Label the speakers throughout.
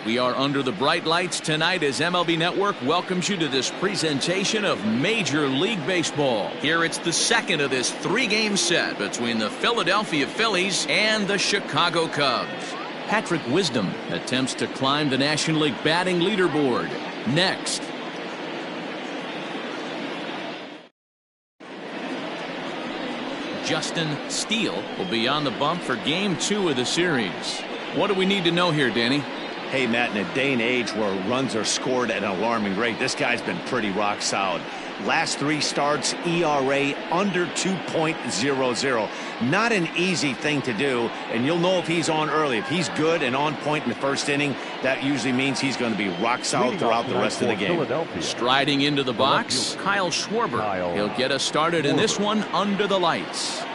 Speaker 1: We are under the bright lights tonight as MLB Network welcomes you to this presentation of Major League Baseball. Here it's the second of this three-game set between the Philadelphia Phillies and the Chicago Cubs. Patrick Wisdom attempts to climb the National League batting leaderboard. Next. Justin Steele will be on the bump for Game 2 of the series. What do we need to know here, Danny?
Speaker 2: Hey, Matt, in a day and age where runs are scored at an alarming rate, this guy's been pretty rock solid. Last 3 starts, ERA under 2.00. Not an easy thing to do, and you'll know if he's on early. If he's good and on point in the first inning, that usually means he's going to be rock solid throughout the rest of the game.
Speaker 1: Striding into the box, Kyle Schwarber. He'll get us started in this one under the lights.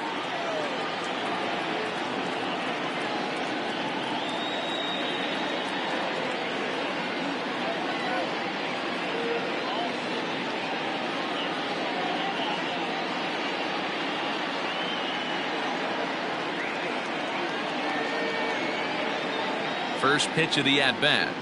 Speaker 1: First pitch of the at-bat.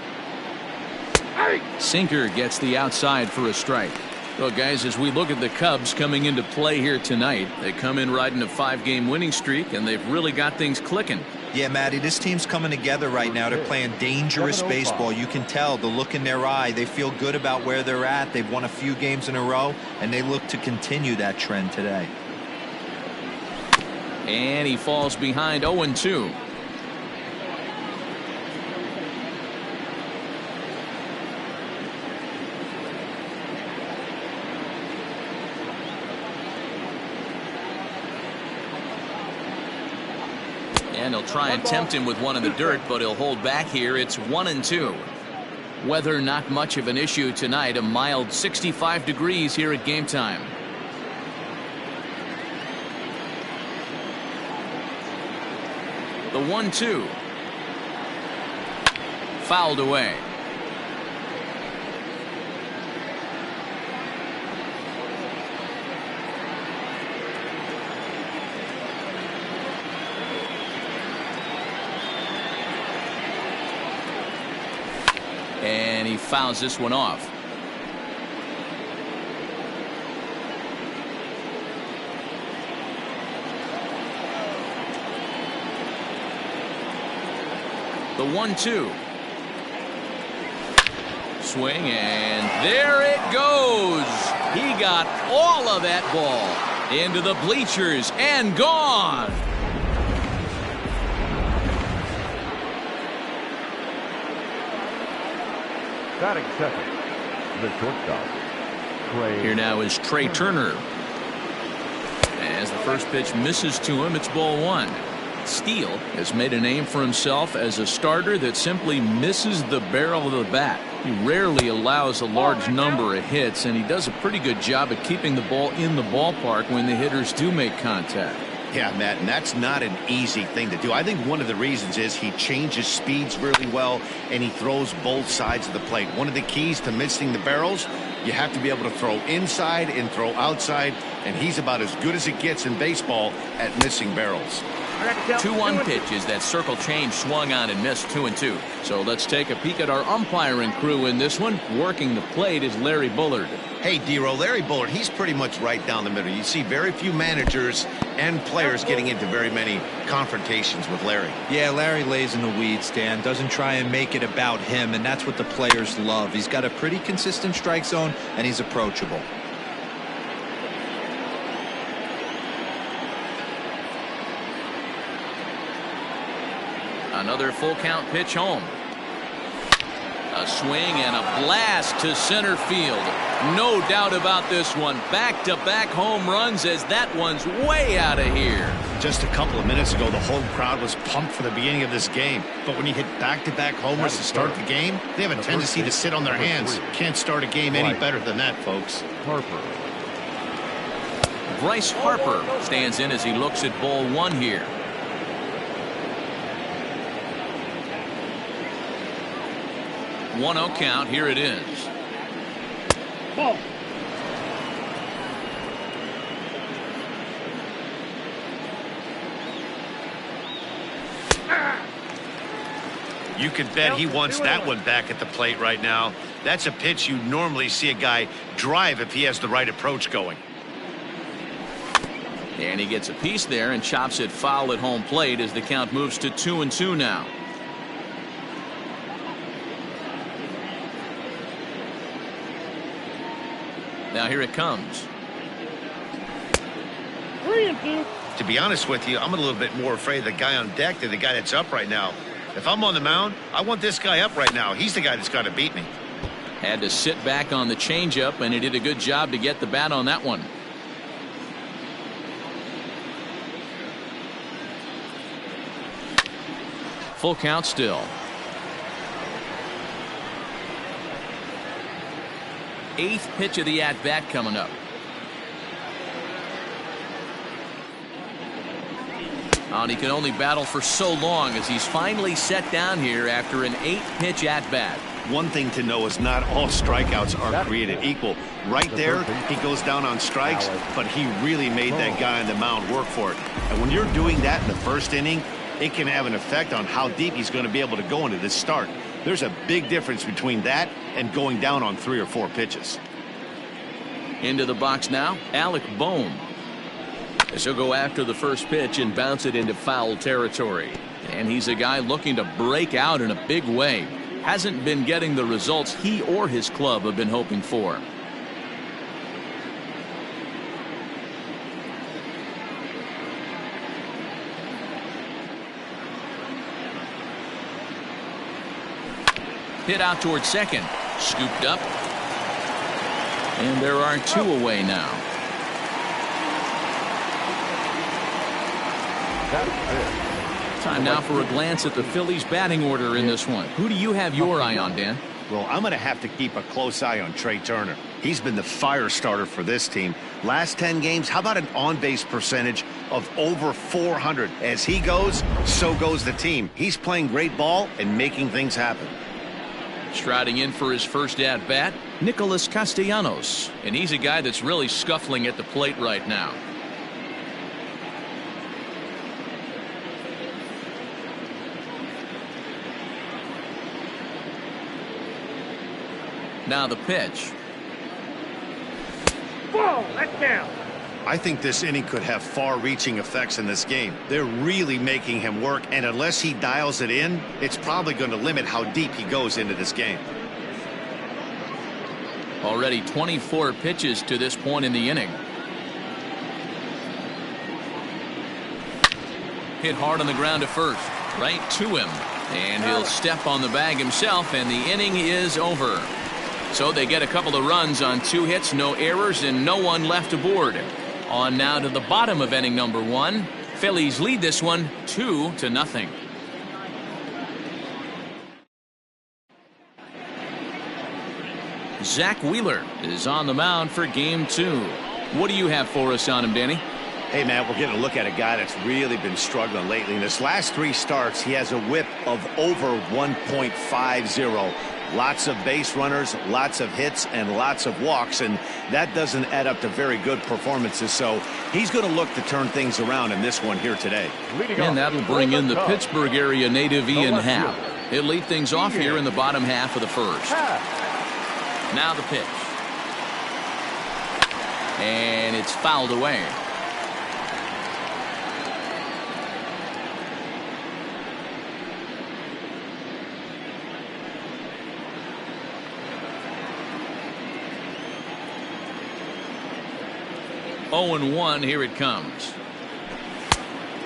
Speaker 1: Sinker gets the outside for a strike. Well, guys, as we look at the Cubs coming into play here tonight, they come in riding a 5-game winning streak, and they've really got things clicking.
Speaker 3: Yeah, Matty, this team's coming together right now. They're playing dangerous baseball. You can tell the look in their eye. They feel good about where they're at. They've won a few games in a row, and they look to continue that trend today.
Speaker 1: And he falls behind 0-2. And he'll try and tempt him with one in the dirt, but he'll hold back here. It's 1-2. Weather not much of an issue tonight. A mild 65 degrees here at game time. The 1-2. Fouled away. And he fouls this one off. The 1-2. Swing, and there it goes. He got all of that ball into the bleachers and gone.
Speaker 4: Batting second, the shortstop.
Speaker 1: Here now is Trey Turner. As the first pitch misses to him, it's ball 1. Steele has made a name for himself as a starter that simply misses the barrel of the bat. He rarely allows a large number of hits, and he does a pretty good job at keeping the ball in the ballpark when the hitters do make contact.
Speaker 2: Yeah, Matt, and that's not an easy thing to do. I think one of the reasons is he changes speeds really well, and he throws both sides of the plate. One of the keys to missing the barrels, you have to be able to throw inside and throw outside, and he's about as good as it gets in baseball at missing barrels.
Speaker 1: 2-1 pitches. That circle change swung on and missed. 2-2. So let's take a peek at our umpiring crew in this one. Working the plate is Larry Bullard.
Speaker 2: Hey, D-Roll, Larry Bullard, he's pretty much right down the middle. You see very few managers and players getting into very many confrontations with Larry.
Speaker 3: Yeah, Larry lays in the weeds, Dan. Doesn't try and make it about him, and that's what the players love. He's got a pretty consistent strike zone, and he's approachable.
Speaker 1: Another full count pitch home. A swing and a blast to center field. No doubt about this one. Back-to-back home runs as that one's way out of here.
Speaker 2: Just a couple of minutes ago, the home crowd was pumped for the beginning of this game. But when you hit back-to-back homers to start the game, they have a tendency to sit on their hands. Can't start a game any better than that, folks.
Speaker 1: Bryce Harper stands in as he looks at ball 1 here. One 0 count. Here it is.
Speaker 4: Ball.
Speaker 2: You could bet he wants that one back at the plate right now. That's a pitch you normally see a guy drive if he has the right approach going.
Speaker 1: And he gets a piece there and chops it foul at home plate as the count moves to 2-2 now. Now here it comes.
Speaker 4: 3-2.
Speaker 2: To be honest with you, I'm a little bit more afraid of the guy on deck than the guy that's up right now. If I'm on the mound, I want this guy up right now. He's the guy that's got to beat me.
Speaker 1: Had to sit back on the changeup, and he did a good job to get the bat on that one. Full count still. 8th pitch of the at-bat coming up. And he can only battle for so long as he's finally set down here after an 8-pitch at-bat.
Speaker 2: One thing to know is not all strikeouts are created equal. Right there, he goes down on strikes, but he really made that guy on the mound work for it. And when you're doing that in the first inning, it can have an effect on how deep he's going to be able to go into this start. There's a big difference between that and going down on 3 or 4 pitches.
Speaker 1: Into the box now, Alec Bohm. As he'll go after the first pitch and bounce it into foul territory. And he's a guy looking to break out in a big way. Hasn't been getting the results he or his club have been hoping for. Hit out towards second. Scooped up. And there are 2 away now. Time now for a glance at the Phillies batting order in this one. Who do you have your eye on, Dan?
Speaker 2: Well, I'm going to have to keep a close eye on Trey Turner. He's been the fire starter for this team. Last 10 games, how about an on-base percentage of over 400? As he goes, so goes the team. He's playing great ball and making things happen.
Speaker 1: Striding in for his first at-bat, Nicholas Castellanos. And he's a guy that's really scuffling at the plate right now. Now the pitch.
Speaker 4: Whoa, that's down.
Speaker 2: I think this inning could have far-reaching effects in this game. They're really making him work, and unless he dials it in, it's probably going to limit how deep he goes into this game.
Speaker 1: Already 24 pitches to this point in the inning. Hit hard on the ground to first, right to him, and he'll step on the bag himself, and the inning is over. So they get a couple of runs on 2 hits, no errors, and no one left aboard. On now to the bottom of inning number 1. Phillies lead this one 2-0. Zach Wheeler is on the mound for game 2. What do you have for us on him, Danny?
Speaker 2: Hey, Matt, we're getting a look at a guy that's really been struggling lately. In his last 3 starts, he has a whip of over 1.50. Lots of base runners, lots of hits, and lots of walks, and that doesn't add up to very good performances. So he's going to look to turn things around in this one here today.
Speaker 1: And that'll bring in the Pittsburgh area native Ian Happ. He'll lead things off here in the bottom half of the first. Now the pitch. And it's fouled away. Oh and 1, here it comes.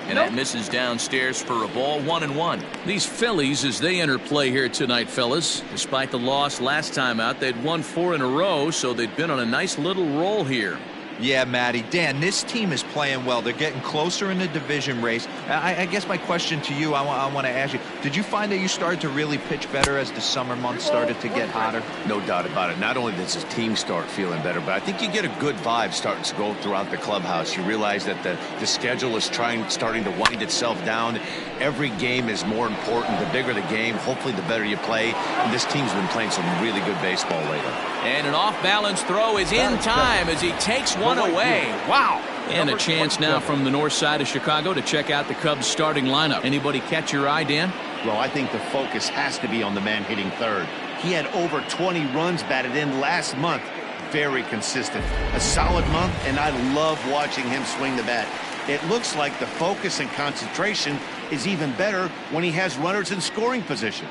Speaker 1: And that misses downstairs for a ball. 1-1. These Phillies, as they enter play here tonight, fellas, despite the loss last time out, they'd won 4 in a row, so they've been on a nice little roll here.
Speaker 3: Yeah, Matty. Dan, this team is playing well. They're getting closer in the division race. I guess my question to you, I want to ask you, did you find that you started to really pitch better as the summer months started to get hotter?
Speaker 2: No doubt about it. Not only does his team start feeling better, but I think you get a good vibe starting to go throughout the clubhouse. You realize that the schedule is starting to wind itself down. Every game is more important. The bigger the game, hopefully the better you play. And this team's been playing some really good baseball lately.
Speaker 1: And an off-balance throw is in time as he takes one away. Wow. And a chance now from the north side of Chicago to check out the Cubs starting lineup. Anybody catch your eye, Dan?
Speaker 2: Well, I think the focus has to be on the man hitting third. He had over 20 runs batted in last month. Very consistent. A solid month, and I love watching him swing the bat. It looks like the focus and concentration is even better when he has runners in scoring position.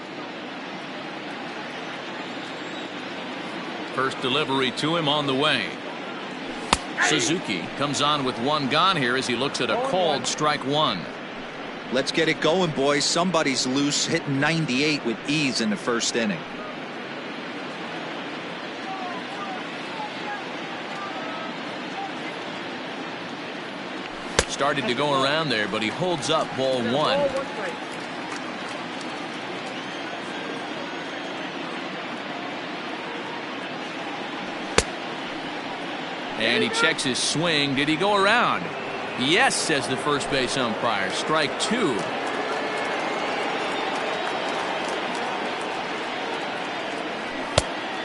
Speaker 1: First delivery to him on the way. Suzuki comes on with one gone here as he looks at a called strike one.
Speaker 3: Let's get it going, boys. Somebody's loose, hitting 98 with ease in the first inning.
Speaker 1: Started to go around there, but he holds up ball one. And he checks his swing. Did he go around? Yes, says the first base umpire. Strike two.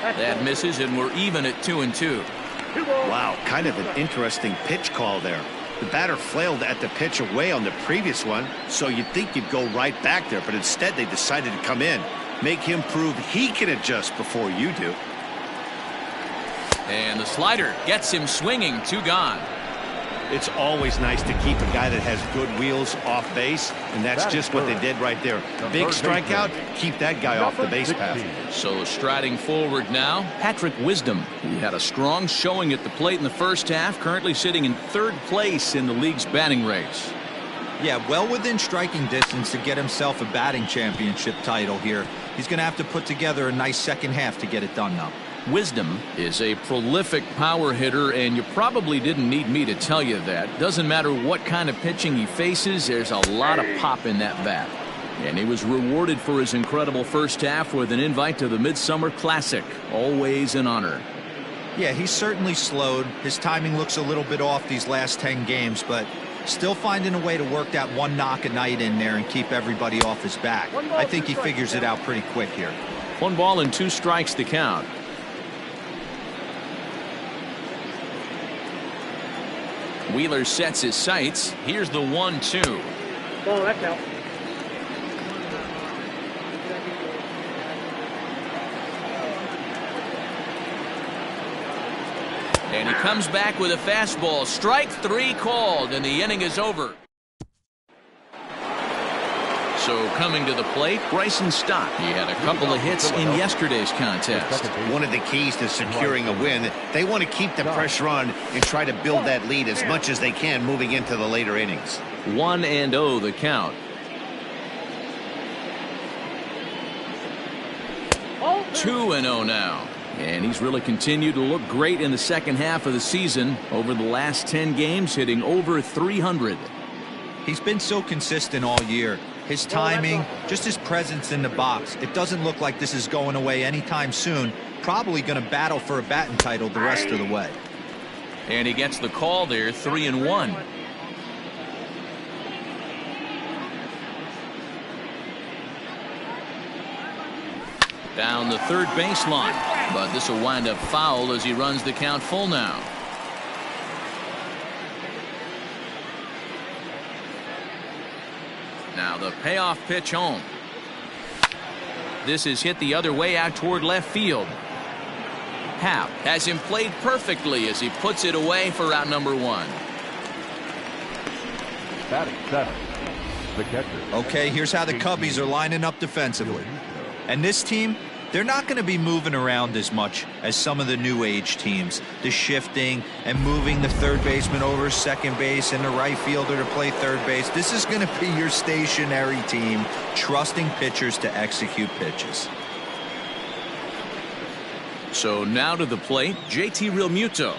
Speaker 1: That misses, and we're even at 2-2.
Speaker 2: Wow, kind of an interesting pitch call there. The batter flailed at the pitch away on the previous one, so you'd think you'd go right back there, but instead they decided to come in. Make him prove he can adjust before you do.
Speaker 1: And the slider gets him swinging. Two gone.
Speaker 2: It's always nice to keep a guy that has good wheels off base, and that's just what they did right there. Big strikeout, keep that guy off the base path.
Speaker 1: So striding forward now, Patrick Wisdom. He had a strong showing at the plate in the first half, currently sitting in third place in the league's batting race.
Speaker 3: Yeah, well within striking distance to get himself a batting championship title here. He's going to have to put together a nice second half to get it done now.
Speaker 1: Wisdom is a prolific power hitter, and you probably didn't need me to tell you that. Doesn't matter what kind of pitching he faces, there's a lot of pop in that bat. And he was rewarded for his incredible first half with an invite to the Midsummer Classic. Always an honor.
Speaker 3: Yeah, he's certainly slowed. His timing looks a little bit off these last 10 games, but still finding a way to work that one knock a night in there and keep everybody off his back. I think he figures it out pretty quick here.
Speaker 1: 1 ball and 2 strikes to count. Wheeler sets his sights. Here's the 1-2.
Speaker 4: Ball, that's out.
Speaker 1: And he comes back with a fastball. Strike 3 called, and the inning is over. So coming to the plate, Bryson Stott. He had a couple of hits in yesterday's contest.
Speaker 2: One of the keys to securing a win, they want to keep the pressure on and try to build that lead as much as they can moving into the later innings.
Speaker 1: 1-0 the count. 2-0 now. And he's really continued to look great in the second half of the season. Over the last 10 games, hitting over 300.
Speaker 3: He's been so consistent all year. His timing, just his presence in the box. It doesn't look like this is going away anytime soon. Probably going to battle for a batting title the rest of the way.
Speaker 1: And he gets the call there, 3-1. Down the third baseline, but this will wind up foul as he runs the count full now. Now the payoff pitch home. This is hit the other way out toward left field. Happ has him played perfectly as he puts it away for out number 1.
Speaker 5: Batting seventh, the catcher.
Speaker 3: Okay, here's how the Cubbies are lining up defensively. And this team, they're not going to be moving around as much as some of the new age teams. The shifting and moving the third baseman over second base and the right fielder to play third base. This is going to be your stationary team, trusting pitchers to execute pitches.
Speaker 1: So now to the plate, JT Realmuto.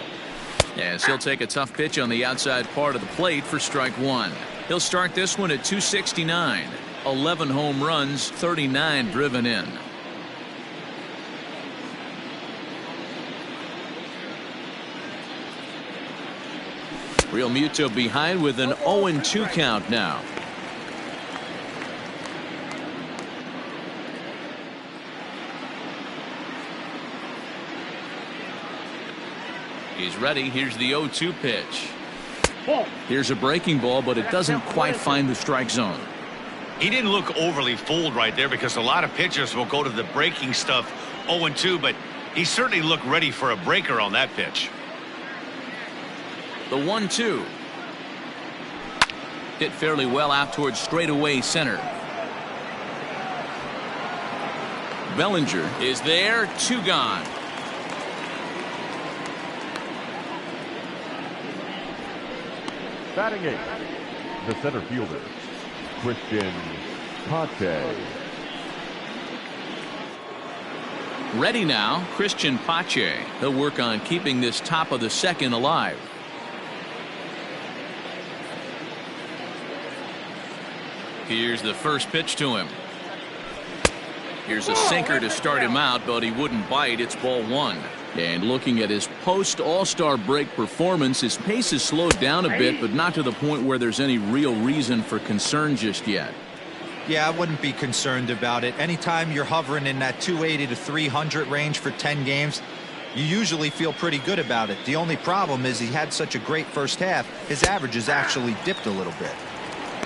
Speaker 1: As he'll take a tough pitch on the outside part of the plate for strike 1. He'll start this one at 269. 11 home runs, 39 driven in. Realmuto behind with an 0-2 count now. He's ready. Here's the 0-2 pitch. Here's a breaking ball, but it doesn't quite find the strike zone.
Speaker 2: He didn't look overly fooled right there because a lot of pitchers will go to the breaking stuff 0-2, but he certainly looked ready for a breaker on that pitch.
Speaker 1: The 1-2. Hit fairly well out towards straightaway center. Bellinger is there, 2 gone.
Speaker 5: Batting 8, the center fielder, Christian Pache.
Speaker 1: Ready now, Christian Pache. He'll work on keeping this top of the second alive. Here's the first pitch to him. Here's a sinker to start him out, but he wouldn't bite. It's ball 1. And looking at his post-All-Star break performance, his pace has slowed down a bit, but not to the point where there's any real reason for concern just yet.
Speaker 3: Yeah, I wouldn't be concerned about it. Anytime you're hovering in that 280 to 300 range for 10 games, you usually feel pretty good about it. The only problem is he had such a great first half, his average has actually dipped a little bit.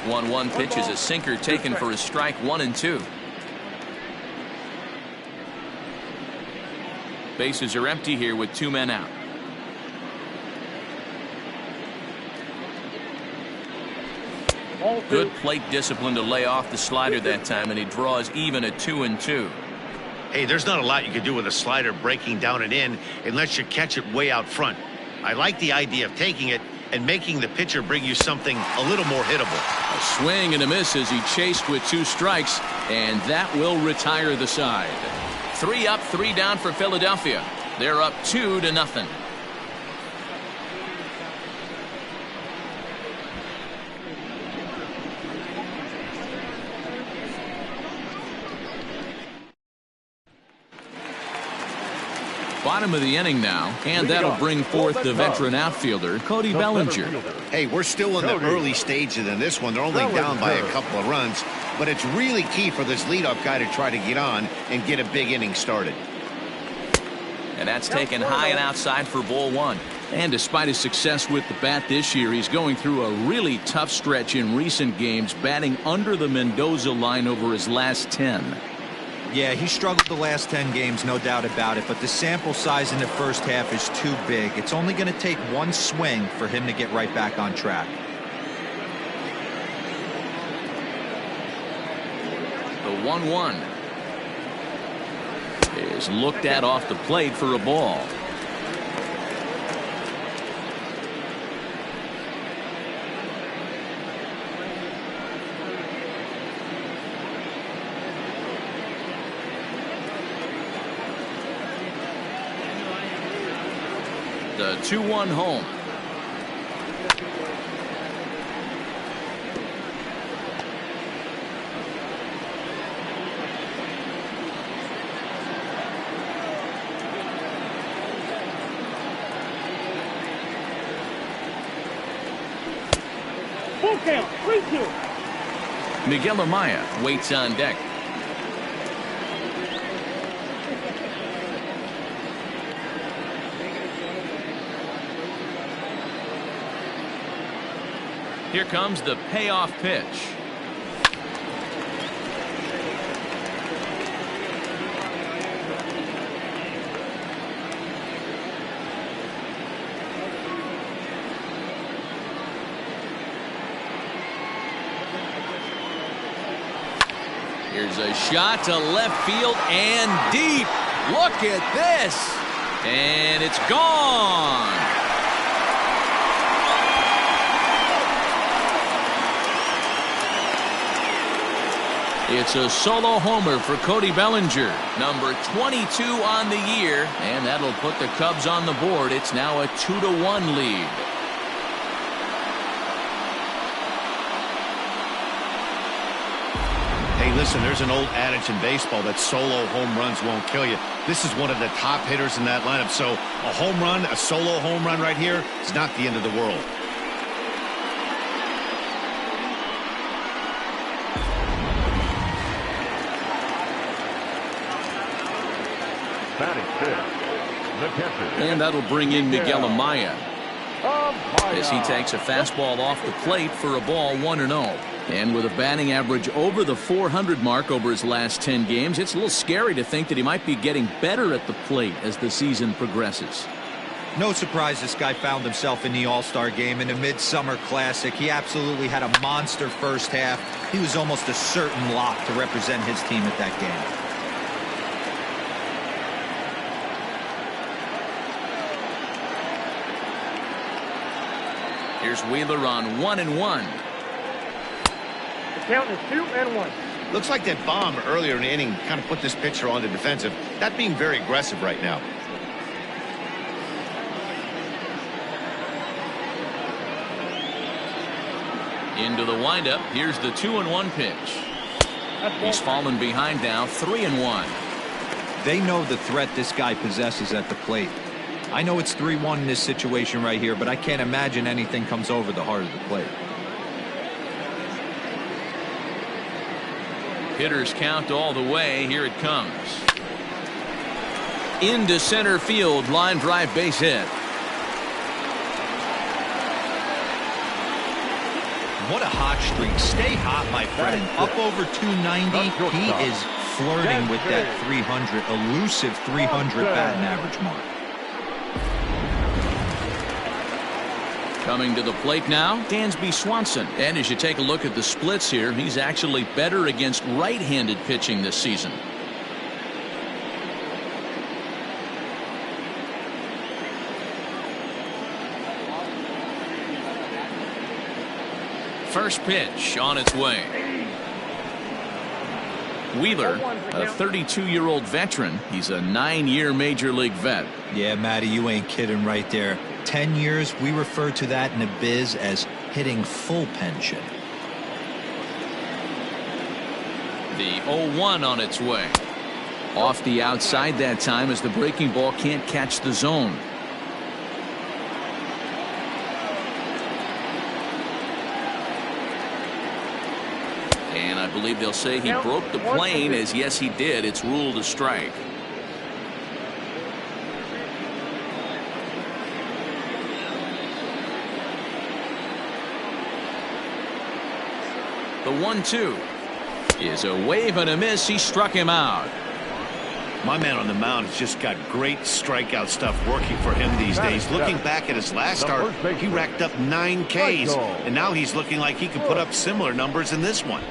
Speaker 1: 1-1 pitch is a sinker taken for a strike, 1-2. Bases are empty here with 2 men out. Good plate discipline to lay off the slider that time, and he draws even at 2-2.
Speaker 2: Hey, there's not a lot you can do with a slider breaking down and in unless you catch it way out front. I like the idea of taking it and making the pitcher bring you something a little more hittable.
Speaker 1: A swing and a miss as he chased with 2 strikes, and that will retire the side. 3 up, 3 down for Philadelphia. They're up 2-0. Bottom of the inning now, and that'll bring forth the veteran outfielder, Cody Bellinger.
Speaker 2: Hey, we're still in the early stages in this one. They're only down by a couple of runs, but it's really key for this leadoff guy to try to get on and get a big inning started.
Speaker 1: And that's taken high and outside for ball 1. And despite his success with the bat this year, he's going through a really tough stretch in recent games, batting under the Mendoza line over his last 10.
Speaker 3: Yeah, he struggled the last 10 games, no doubt about it, but the sample size in the first half is too big. It's only going to take 1 swing for him to get right back on track.
Speaker 1: The 1-1 is looked at off the plate for a ball. The 2-1 home.
Speaker 4: Full count, 3-2.
Speaker 1: Miguel Amaya waits on deck. Here comes the payoff pitch. Here's a shot to left field and deep. Look at this. And it's gone. It's a solo homer for Cody Bellinger, number 22 on the year, and that'll put the Cubs on the board. It's now a 2-1 lead.
Speaker 2: Hey, listen, there's an old adage in baseball that solo home runs won't kill you. This is one of the top hitters in that lineup, so a home run, a solo home run right here is not the end of the world.
Speaker 5: Batting 5, the catcher.
Speaker 1: And that'll bring in Miguel Amaya. as he takes a fastball off the plate for a ball 1-0. And with a batting average over the 400 mark over his last 10 games, it's a little scary to think that he might be getting better at the plate as the season progresses.
Speaker 3: No surprise this guy found himself in the All-Star game in the Midsummer Classic. He absolutely had a monster first half. He was almost a certain lock to represent his team at that game.
Speaker 1: Here's Wheeler on 1-1.
Speaker 4: The count is 2-1.
Speaker 2: Looks like that bomb earlier in the inning kind of put this pitcher on the defensive. Not being very aggressive right now.
Speaker 1: Into the windup. Here's the 2-1 pitch. He's fallen behind now, 3-1.
Speaker 3: They know the threat this guy possesses at the plate. I know it's 3-1 in this situation right here, but I can't imagine anything comes over the heart of the plate.
Speaker 1: Hitters count all the way. Here it comes. Into center field. Line drive, base hit.
Speaker 3: What a hot streak. Stay hot, my friend. Up over 290. He is flirting with that 300, elusive 300 batting average mark.
Speaker 1: Coming to the plate now, Dansby Swanson. And as you take a look at the splits here, he's actually better against right-handed pitching this season. First pitch on its way. Wheeler, a 32-year-old veteran. He's a 9-year major league vet.
Speaker 3: Yeah, Matty, you ain't kidding right there. 10 years, we refer to that in the biz as hitting full pension.
Speaker 1: The 0-1 on its way. Off the outside that time as the breaking ball can't catch the zone. And I believe they'll say he broke the plane, as yes he did. It's ruled a strike. The 1-2 is a wave and a miss. He struck him out.
Speaker 2: My man on the mound has just got great strikeout stuff working for him these days. Looking back at his last start, he racked up 9 Ks, and now he's looking like he could put up similar numbers in this one.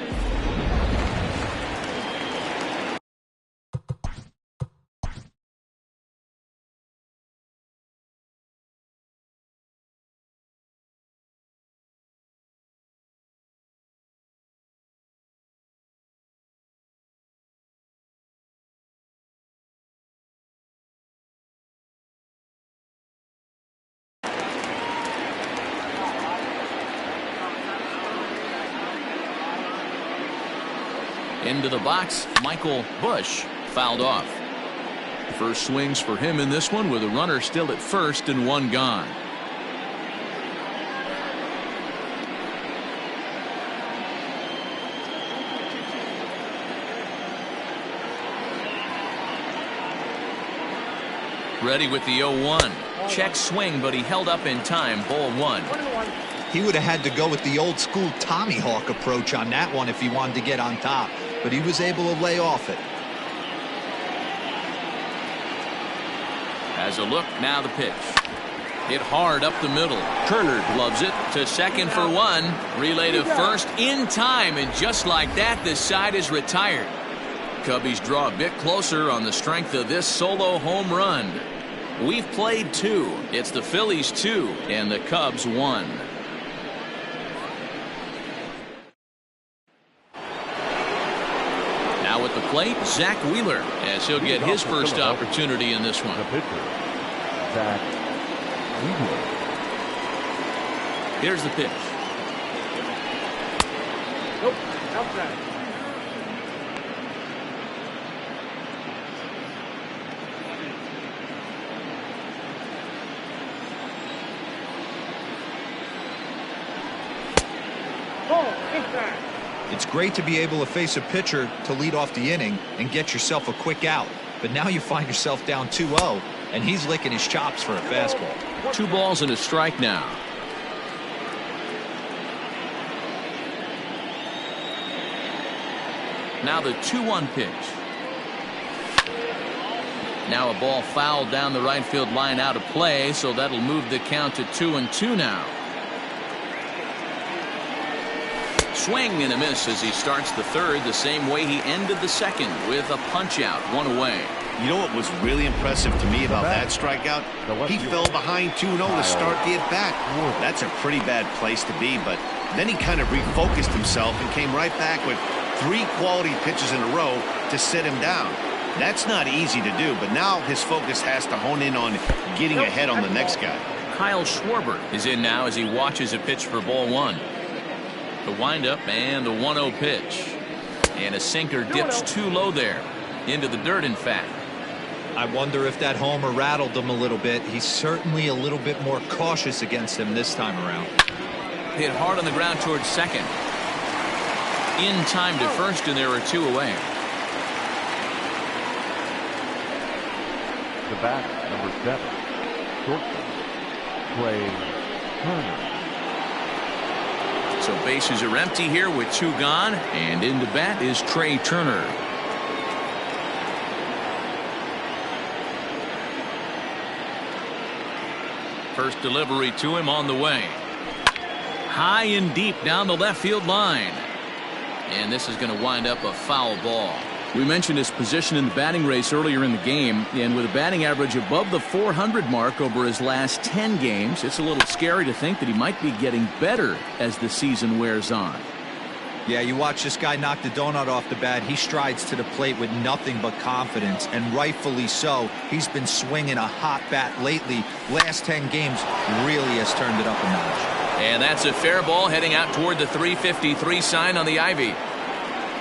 Speaker 1: Into the box, Michael Bush fouled off. First swings for him in this one with a runner still at first and 1 gone. Ready with the 0-1. Check swing, but he held up in time. Ball 1.
Speaker 3: He would have had to go with the old school Tommy Hawk approach on that one if he wanted to get on top, but he was able to lay off it.
Speaker 1: As a look, now the pitch. Hit hard up the middle. Turner gloves it to second for 1. Relay to first in time, and just like that, this side is retired. Cubbies draw a bit closer on the strength of this solo home run. We've played 2. It's the Phillies 2 and the Cubs 1. Now at the plate, Zach Wheeler, as he'll get his first opportunity in this one.
Speaker 5: The pitcher, Zach Wheeler.
Speaker 1: Here's the pitch.
Speaker 4: Nope, outside.
Speaker 3: It's great to be able to face a pitcher to lead off the inning and get yourself a quick out. But now you find yourself down 2-0, and he's licking his chops for a fastball.
Speaker 1: 2 balls and a strike now. Now the 2-1 pitch. Now a ball fouled down the right field line out of play, so that'll move the count to 2-2 now. Swing and a miss as he starts the third the same way he ended the second, with a punch out, 1 away.
Speaker 2: You know what was really impressive to me about that strikeout? He fell behind 2-0 to start the at-bat. That's a pretty bad place to be, but then he kind of refocused himself and came right back with 3 quality pitches in a row to set him down. That's not easy to do, but now his focus has to hone in on getting ahead on the next guy.
Speaker 1: Kyle Schwarber is in now as he watches a pitch for ball 1. The windup and the 1-0 pitch. And a sinker dips too low there. Into the dirt, in fact.
Speaker 3: I wonder if that homer rattled him a little bit. He's certainly a little bit more cautious against him this time around.
Speaker 1: Hit hard on the ground towards second. In time to first, and there are 2 away.
Speaker 5: The bat, number 7, shortstop, Trey Turner.
Speaker 1: So bases are empty here with 2 gone, and in to bat is Trey Turner. First delivery to him on the way. High and deep down the left field line. And this is going to wind up a foul ball. We mentioned his position in the batting race earlier in the game, and with a batting average above the 400 mark over his last 10 games, it's a little scary to think that he might be getting better as the season wears on.
Speaker 3: Yeah, you watch this guy knock the donut off the bat. He strides to the plate with nothing but confidence, and rightfully so. He's been swinging a hot bat lately. Last 10 games really has turned it up a notch.
Speaker 1: And that's a fair ball heading out toward the 353 sign on the ivy.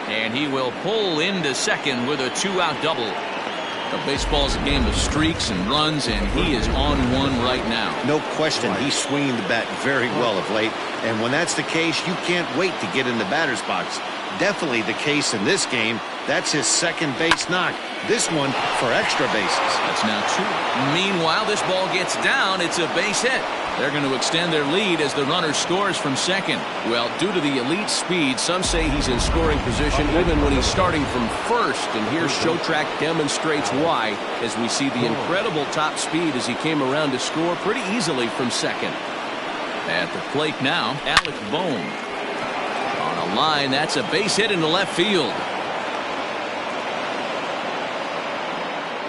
Speaker 1: And he will pull into second with a 2-out double. Baseball is a game of streaks and runs, and he is on one right now.
Speaker 2: No question, he's swinging the bat very well of late. And when that's the case, you can't wait to get in the batter's box. Definitely the case in this game. That's his second base knock. This one for extra bases.
Speaker 1: That's now 2. Meanwhile, this ball gets down. It's a base hit. They're going to extend their lead as the runner scores from second. Well, due to the elite speed, some say he's in scoring position even when he's starting from first. And here Showtrack demonstrates why, as we see the incredible top speed as he came around to score pretty easily from second. At the plate now, Alec Bohm. On a line, that's a base hit into left field.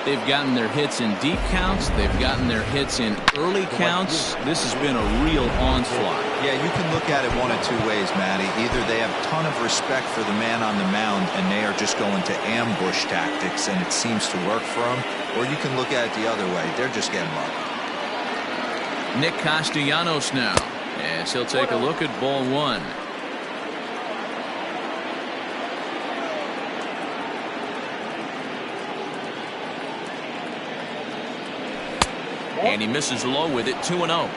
Speaker 1: They've gotten their hits in deep counts. They've gotten their hits in early counts. This has been a real onslaught.
Speaker 3: Yeah, you can look at it one of 2 ways, Matty. Either they have a ton of respect for the man on the mound and they are just going to ambush tactics and it seems to work for them, or you can look at it the other way. They're just getting lucky.
Speaker 1: Nick Castellanos now, as he'll take a look at ball 1. And he misses low with it, 2-0.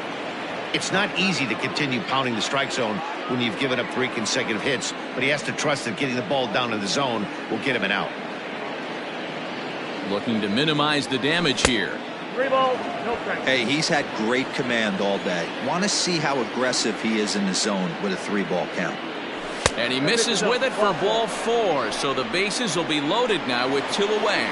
Speaker 2: It's not easy to continue pounding the strike zone when you've given up 3 consecutive hits, but he has to trust that getting the ball down in the zone will get him an out.
Speaker 1: Looking to minimize the damage here.
Speaker 4: 3 balls, no strikes.
Speaker 3: Hey, he's had great command all day. Want to see how aggressive he is in the zone with a 3-ball count.
Speaker 1: And he misses with it for ball 4, so the bases will be loaded now with 2 away.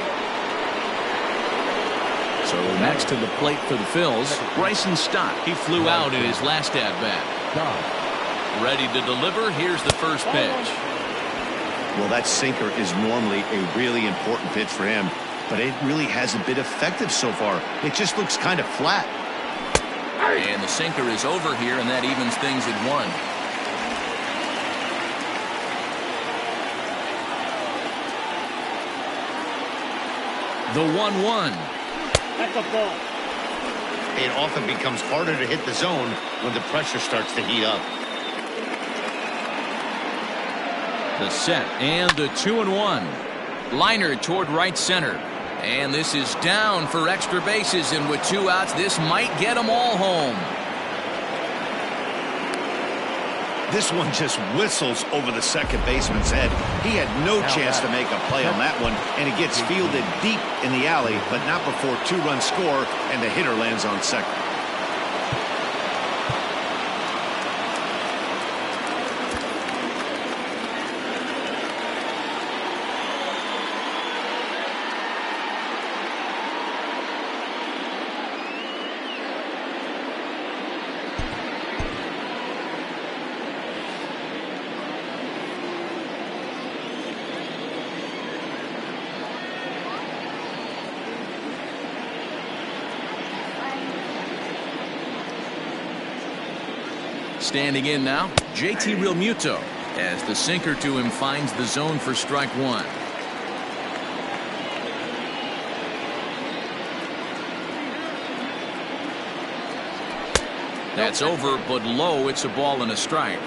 Speaker 1: So next to the plate for the Phils, Bryson Stott. He flew out in his last at-bat. Ready to deliver. Here's the first pitch.
Speaker 2: Well, that sinker is normally a really important pitch for him, but it really hasn't been effective so far. It just looks kind of flat.
Speaker 1: And the sinker is over here, and that evens things at 1. The 1-1.
Speaker 4: That's a ball.
Speaker 2: It often becomes harder to hit the zone when the pressure starts to heat up.
Speaker 1: The set and the 2-1. Liner toward right center. And this is down for extra bases, and with 2 outs, this might get them all home.
Speaker 2: This one just whistles over the second baseman's head. He had no chance to make a play on that one, and it gets fielded deep in the alley, but not before 2 runs score, and the hitter lands on second.
Speaker 1: Standing in now, JT Realmuto, as the sinker to him finds the zone for strike one. That's over, but low. It's a ball and a strike.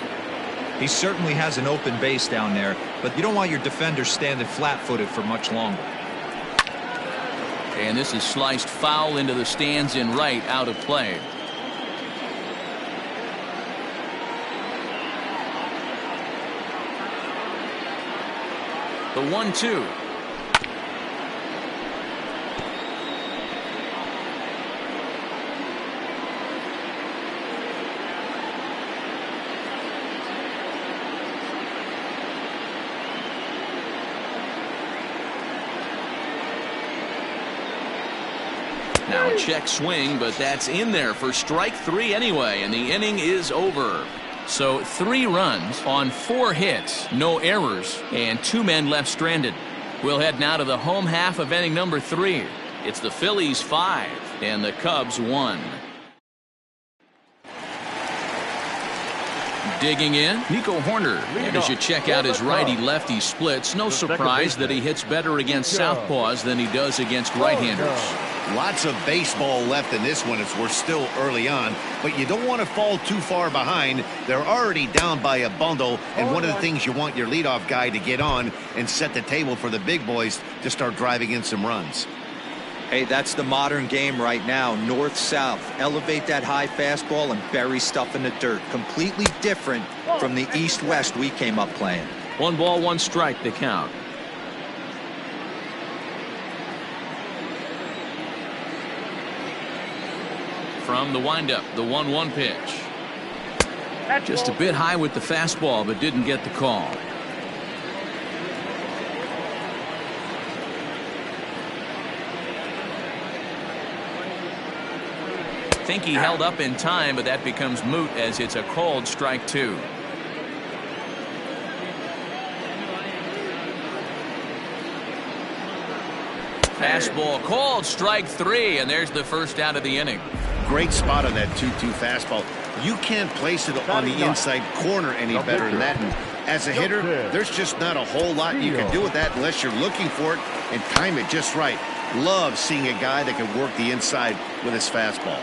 Speaker 3: He certainly has an open base down there, but you don't want your defender standing flat-footed for much longer.
Speaker 1: And this is sliced foul into the stands in right, out of play. The 1-2. Now check swing, but that's in there for strike three anyway, and the inning is over. So 3 runs on 4 hits, no errors, and 2 men left stranded. We'll head now to the home half of inning number 3. It's the Phillies 5 and the Cubs 1. Digging in, Nico Horner. And as you check out his righty-lefty splits, no surprise that he hits better against southpaws than he does against right-handers.
Speaker 2: Lots of baseball left in this one as we're still early on, but you don't want to fall too far behind. They're already down by a bundle, and one of the things you want your leadoff guy to get on and set the table for the big boys to start driving in some runs.
Speaker 3: Hey, that's the modern game right now. North-south. Elevate that high fastball and bury stuff in the dirt. Completely different from the east-west we came up playing.
Speaker 1: 1 ball, 1 strike, the count. From the windup, the 1-1 pitch. Just a bit high with the fastball, but didn't get the call. I think he held up in time, but that becomes moot as it's a called strike 2. Fastball called strike 3, and there's the first out of the inning.
Speaker 2: Great spot on that 2-2 fastball. You can't place it on the inside corner any better than that. And as a hitter, there's just not a whole lot you can do with that unless you're looking for it and time it just right. Love seeing a guy that can work the inside with his fastball.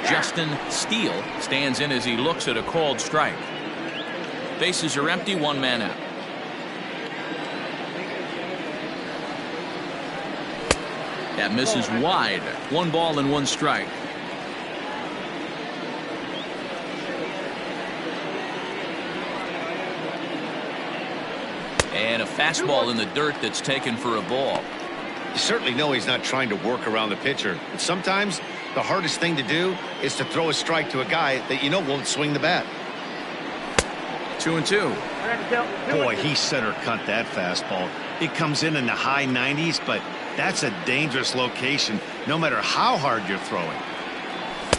Speaker 1: Justin Steele stands in as he looks at a called strike. Bases are empty, 1 man out. That misses wide. 1 ball and 1 strike. And a fastball in the dirt that's taken for a ball.
Speaker 2: You certainly know he's not trying to work around the pitcher. And sometimes the hardest thing to do is to throw a strike to a guy that you know won't swing the bat.
Speaker 1: 2-2.
Speaker 2: Boy, he center cut that fastball. It comes in the high 90s, but that's a dangerous location no matter how hard you're throwing.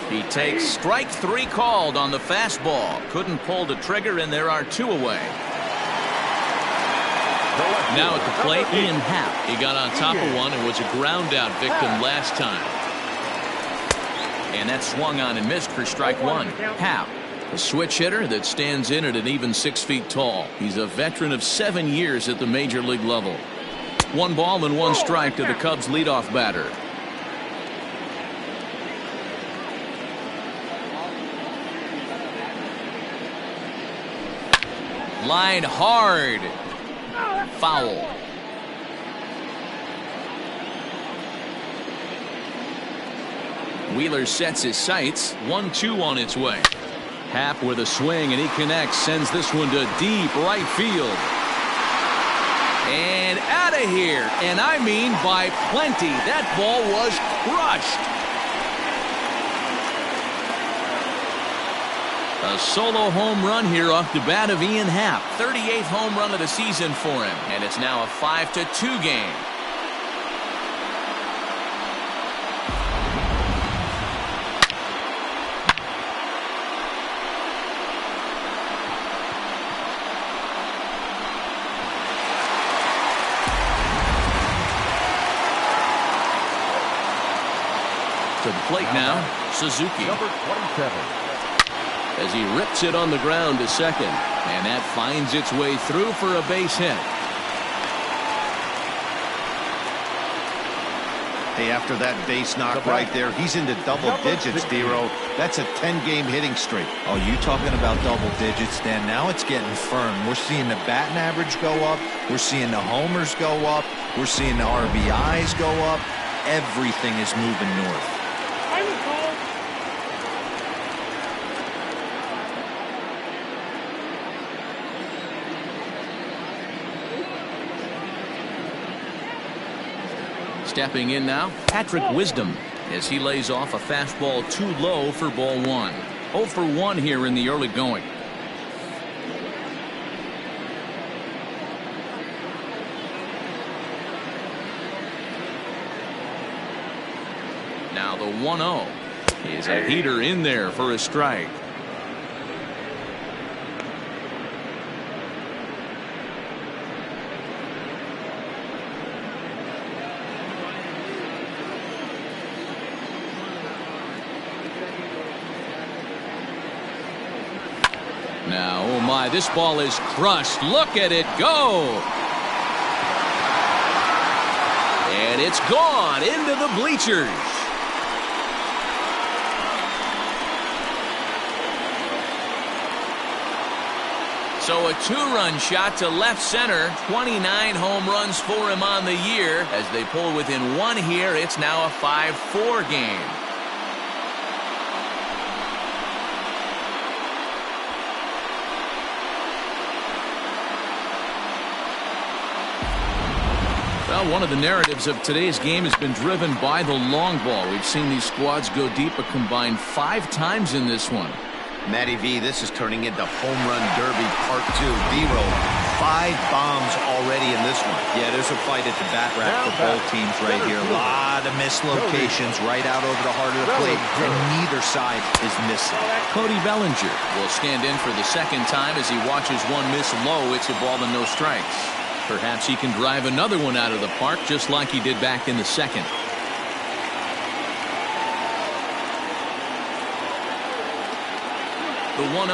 Speaker 1: He takes strike 3 called on the fastball. Couldn't pull the trigger, and there are 2 away. Now at the plate, Ian Happ. He got on top of one and was a ground out victim last time. And that swung on and missed for strike 1. Happ, a switch hitter that stands in at an even 6 feet tall. He's a veteran of 7 years at the major league level. 1 ball and 1 strike to the Cubs leadoff batter. Line hard. Foul. Wheeler sets his sights. 1-2 on its way. Happ with a swing, and he connects. Sends this one to deep right field. And out of here. And I mean by plenty. That ball was crushed. A solo home run here off the bat of Ian Happ. 38th home run of the season for him. And it's now a 5-2 game. To the plate now, Suzuki.
Speaker 5: Number 27.
Speaker 1: as he rips it on the ground to second. And that finds its way through for a base hit.
Speaker 2: Hey, after that base knock right there, he's into double digits, Dero. That's a 10-game hitting streak.
Speaker 3: Oh, you talking about double digits, Dan? Now it's getting firm. We're seeing the batting average go up. We're seeing the homers go up. We're seeing the RBIs go up. Everything is moving north.
Speaker 1: Stepping in now, Patrick Wisdom, as he lays off a fastball too low for ball one. 0 for 1 here in the early going. Now the 1-0 is a heater in there for a strike. Now, oh my, this ball is crushed. Look at it go. And it's gone into the bleachers. So a 2-run shot to left center. 29 home runs for him on the year. As they pull within 1 here, it's now a 5-4 game. Well, one of the narratives of today's game has been driven by the long ball. We've seen these squads go deep a combined 5 times in this one.
Speaker 2: Matty V, this is turning into home run derby part 2. Dero, 5 bombs already in this one.
Speaker 3: Yeah, there's a fight at the bat rack for both teams right here. A lot of missed locations right out over the heart of the plate, and neither side is missing.
Speaker 1: Cody Bellinger will stand in for the second time as he watches one miss low. It's a ball and no strikes. Perhaps he can drive another one out of the park just like he did back in the second. The 1-0.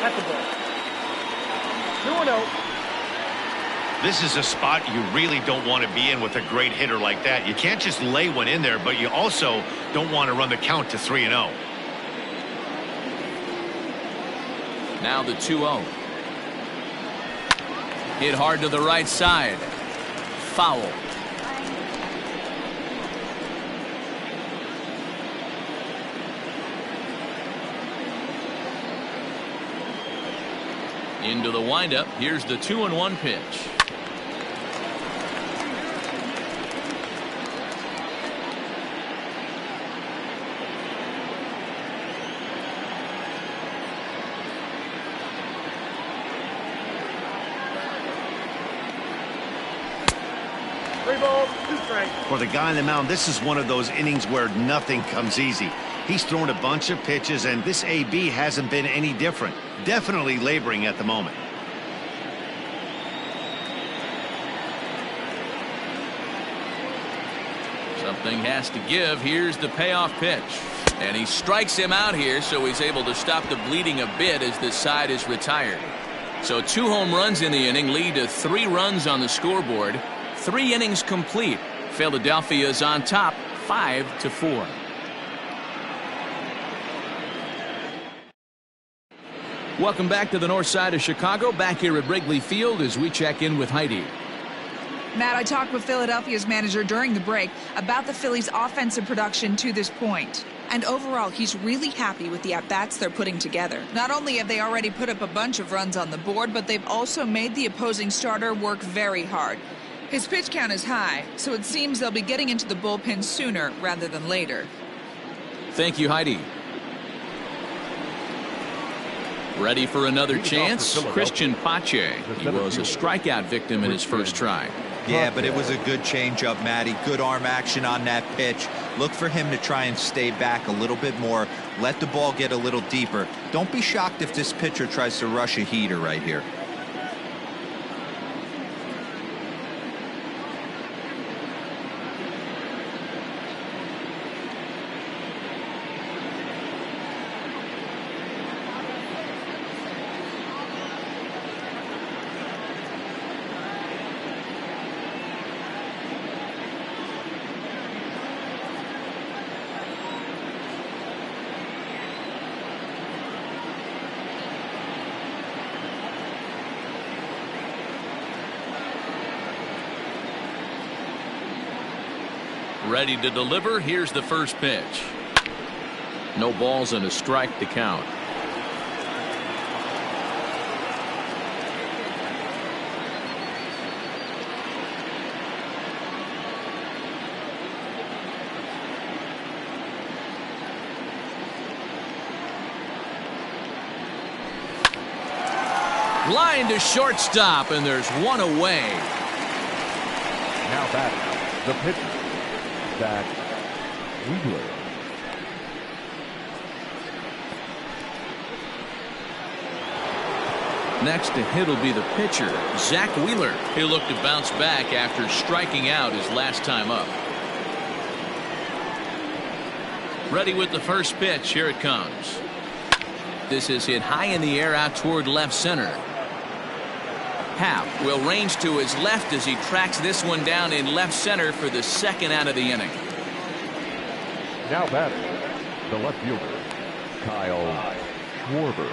Speaker 4: At the ball. 2-0.
Speaker 2: This is a spot you really don't want to be in with a great hitter like that. You can't just lay one in there, but you also don't want to run the count to 3-0.
Speaker 1: Now the 2-0. Hit hard to the right side. Foul. Into the windup. Here's the 2-1 pitch.
Speaker 2: For the guy on the mound, this is one of those innings where nothing comes easy. He's thrown a bunch of pitches, and this AB hasn't been any different. Definitely laboring at the moment.
Speaker 1: Something has to give. Here's the payoff pitch. And he strikes him out here, so he's able to stop the bleeding a bit as this side is retired. So 2 home runs in the inning lead to 3 runs on the scoreboard. 3 innings complete. Philadelphia is on top 5-4. Welcome back to the north side of Chicago. Back here at Wrigley Field as we check in with Heidi.
Speaker 6: Matt, I talked with Philadelphia's manager during the break about the Phillies' offensive production to this point. And overall, he's really happy with the at-bats they're putting together. Not only have they already put up a bunch of runs on the board, but they've also made the opposing starter work very hard. His pitch count is high, so it seems they'll be getting into the bullpen sooner rather than later.
Speaker 1: Thank you, Heidi. Ready for another chance? Christian Pache. He was a strikeout victim in his first try.
Speaker 3: Yeah, but it was a good changeup, Matty. Good arm action on that pitch. Look for him to try and stay back a little bit more. Let the ball get a little deeper. Don't be shocked if this pitcher tries to rush a heater right here.
Speaker 1: Ready to deliver. Here's the first pitch. No balls and a strike to count. Line to shortstop, and there's one away.
Speaker 5: Now batting, the pitcher, Zach Wheeler.
Speaker 1: Next to hit will be the pitcher, Zach Wheeler. He'll look to bounce back after striking out his last time up. Ready with the first pitch. Here it comes. This is hit high in the air out toward left center. Happ will range to his left as he tracks this one down in left center for the second out of the inning.
Speaker 5: Now batting, the left fielder, Kyle Schwarber.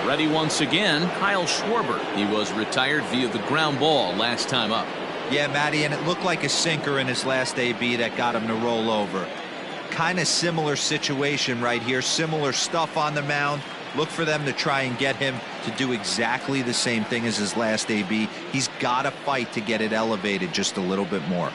Speaker 1: Ready once again, Kyle Schwarber. He was retired via the ground ball last time up.
Speaker 3: Yeah, Matty, and it looked like a sinker in his last AB that got him to roll over. Kind of similar situation right here. Similar stuff on the mound. Look for them to try and get him to do exactly the same thing as his last AB. He's got to fight to get it elevated just a little bit more.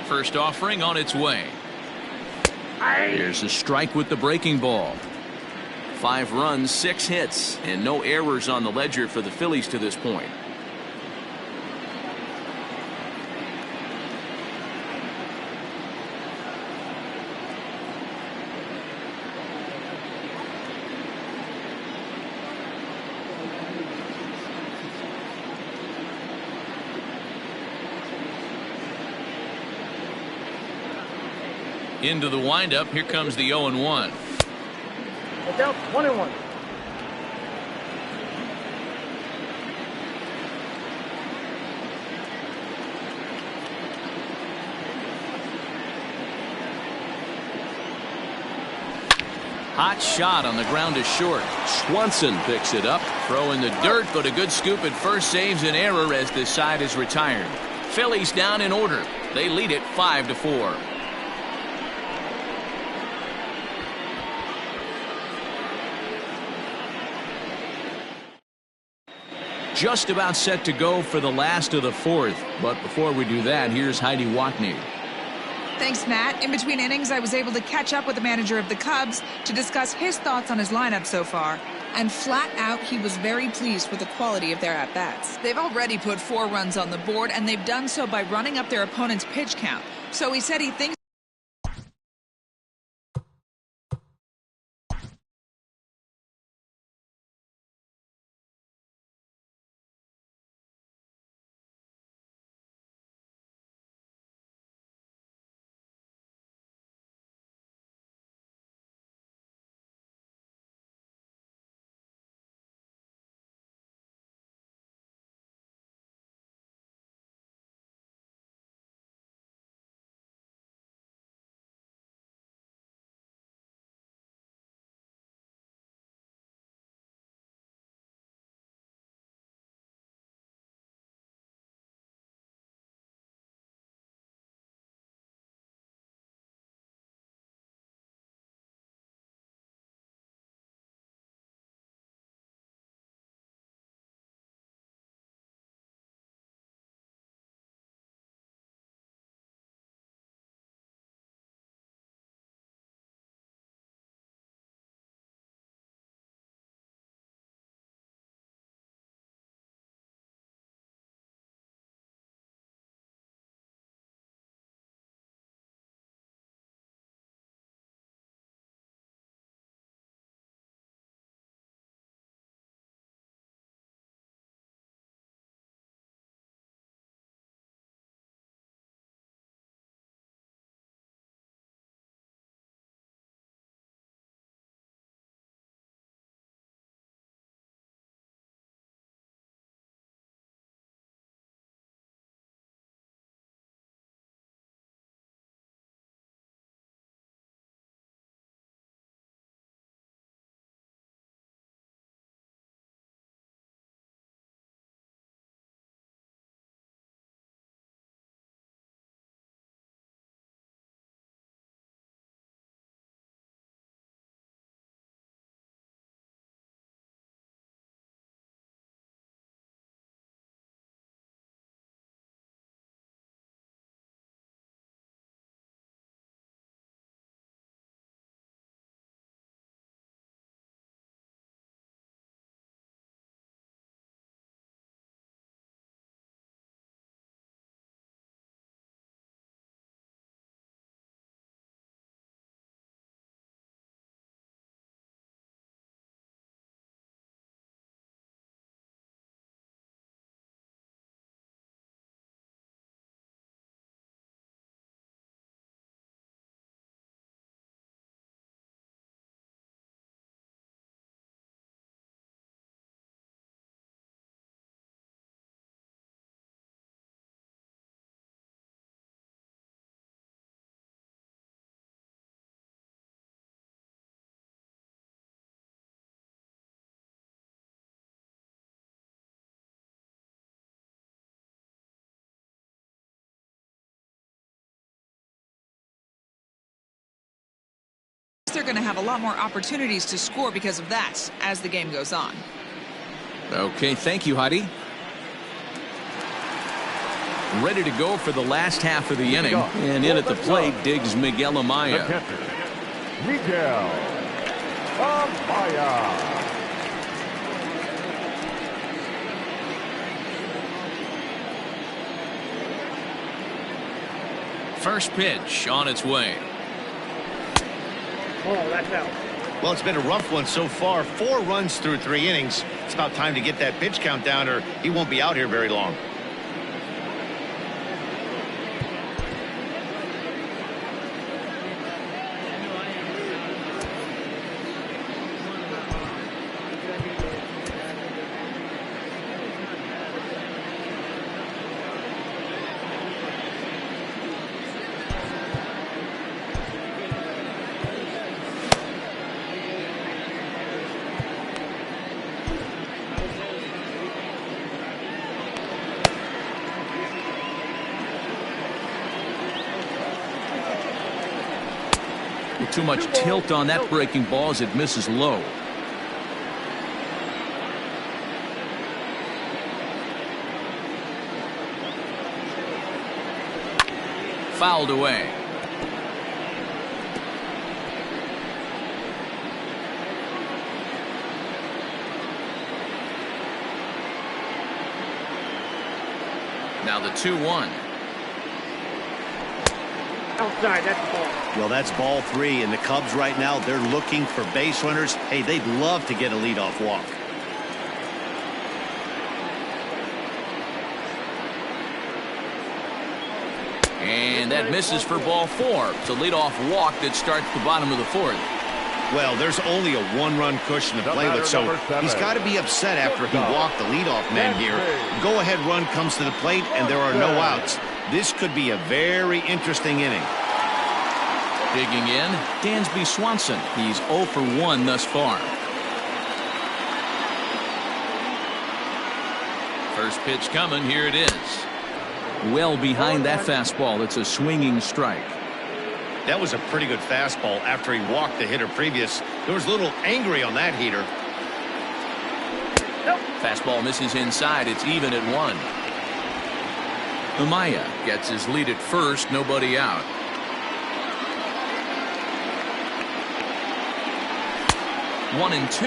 Speaker 1: First offering on its way. Here's a strike with the breaking ball. 5 runs, 6 hits, and no errors on the ledger for the Phillies to this point. Into the windup. Here comes the 0-1.
Speaker 4: Look out, 1-1.
Speaker 1: Hot shot on the ground to short. Swanson picks it up. Throw in the dirt, but a good scoop at first saves an error as this side is retired. Phillies down in order. They lead it 5-4. Just about set to go for the last of the 4th. But before we do that, here's Heidi Watney.
Speaker 6: Thanks, Matt. In between innings, I was able to catch up with the manager of the Cubs to discuss his thoughts on his lineup so far. And flat out, he was very pleased with the quality of their at-bats. They've already put 4 runs on the board, and they've done so by running up their opponent's pitch count. So he said he thinks they're going to have a lot more opportunities to score because of that as the game goes on.
Speaker 1: Okay, thank you, Heidi. Ready to go for the last half of the inning. And in at the plate digs Miguel Amaya.
Speaker 5: Miguel Amaya.
Speaker 1: First pitch on its way.
Speaker 4: Oh, that's out.
Speaker 2: Well, it's been a rough one so far. 4 runs through 3 innings. It's about time to get that pitch count down, or he won't be out here very long.
Speaker 1: Too much tilt on that breaking ball as it misses low. Fouled away. Now the 2-1.
Speaker 4: Outside, that's the ball.
Speaker 2: Well, that's ball 3, and the Cubs right now, they're looking for base runners. Hey, they'd love to get a leadoff walk.
Speaker 1: And that misses for ball 4. It's a leadoff walk that starts the bottom of the 4th.
Speaker 2: Well, there's only a 1-run cushion to play with, so he's got to be upset after he walked the leadoff man here. Go-ahead run comes to the plate, and there are no outs. This could be a very interesting inning.
Speaker 1: Digging in, Dansby Swanson. He's 0 for 1 thus far. First pitch coming. Here it is. Well behind that fastball. It's a swinging strike.
Speaker 2: That was a pretty good fastball after he walked the hitter previous. There was a little angry on that heater.
Speaker 1: Fastball misses inside. It's even at 1. Amaya gets his lead at first. Nobody out. One and 2.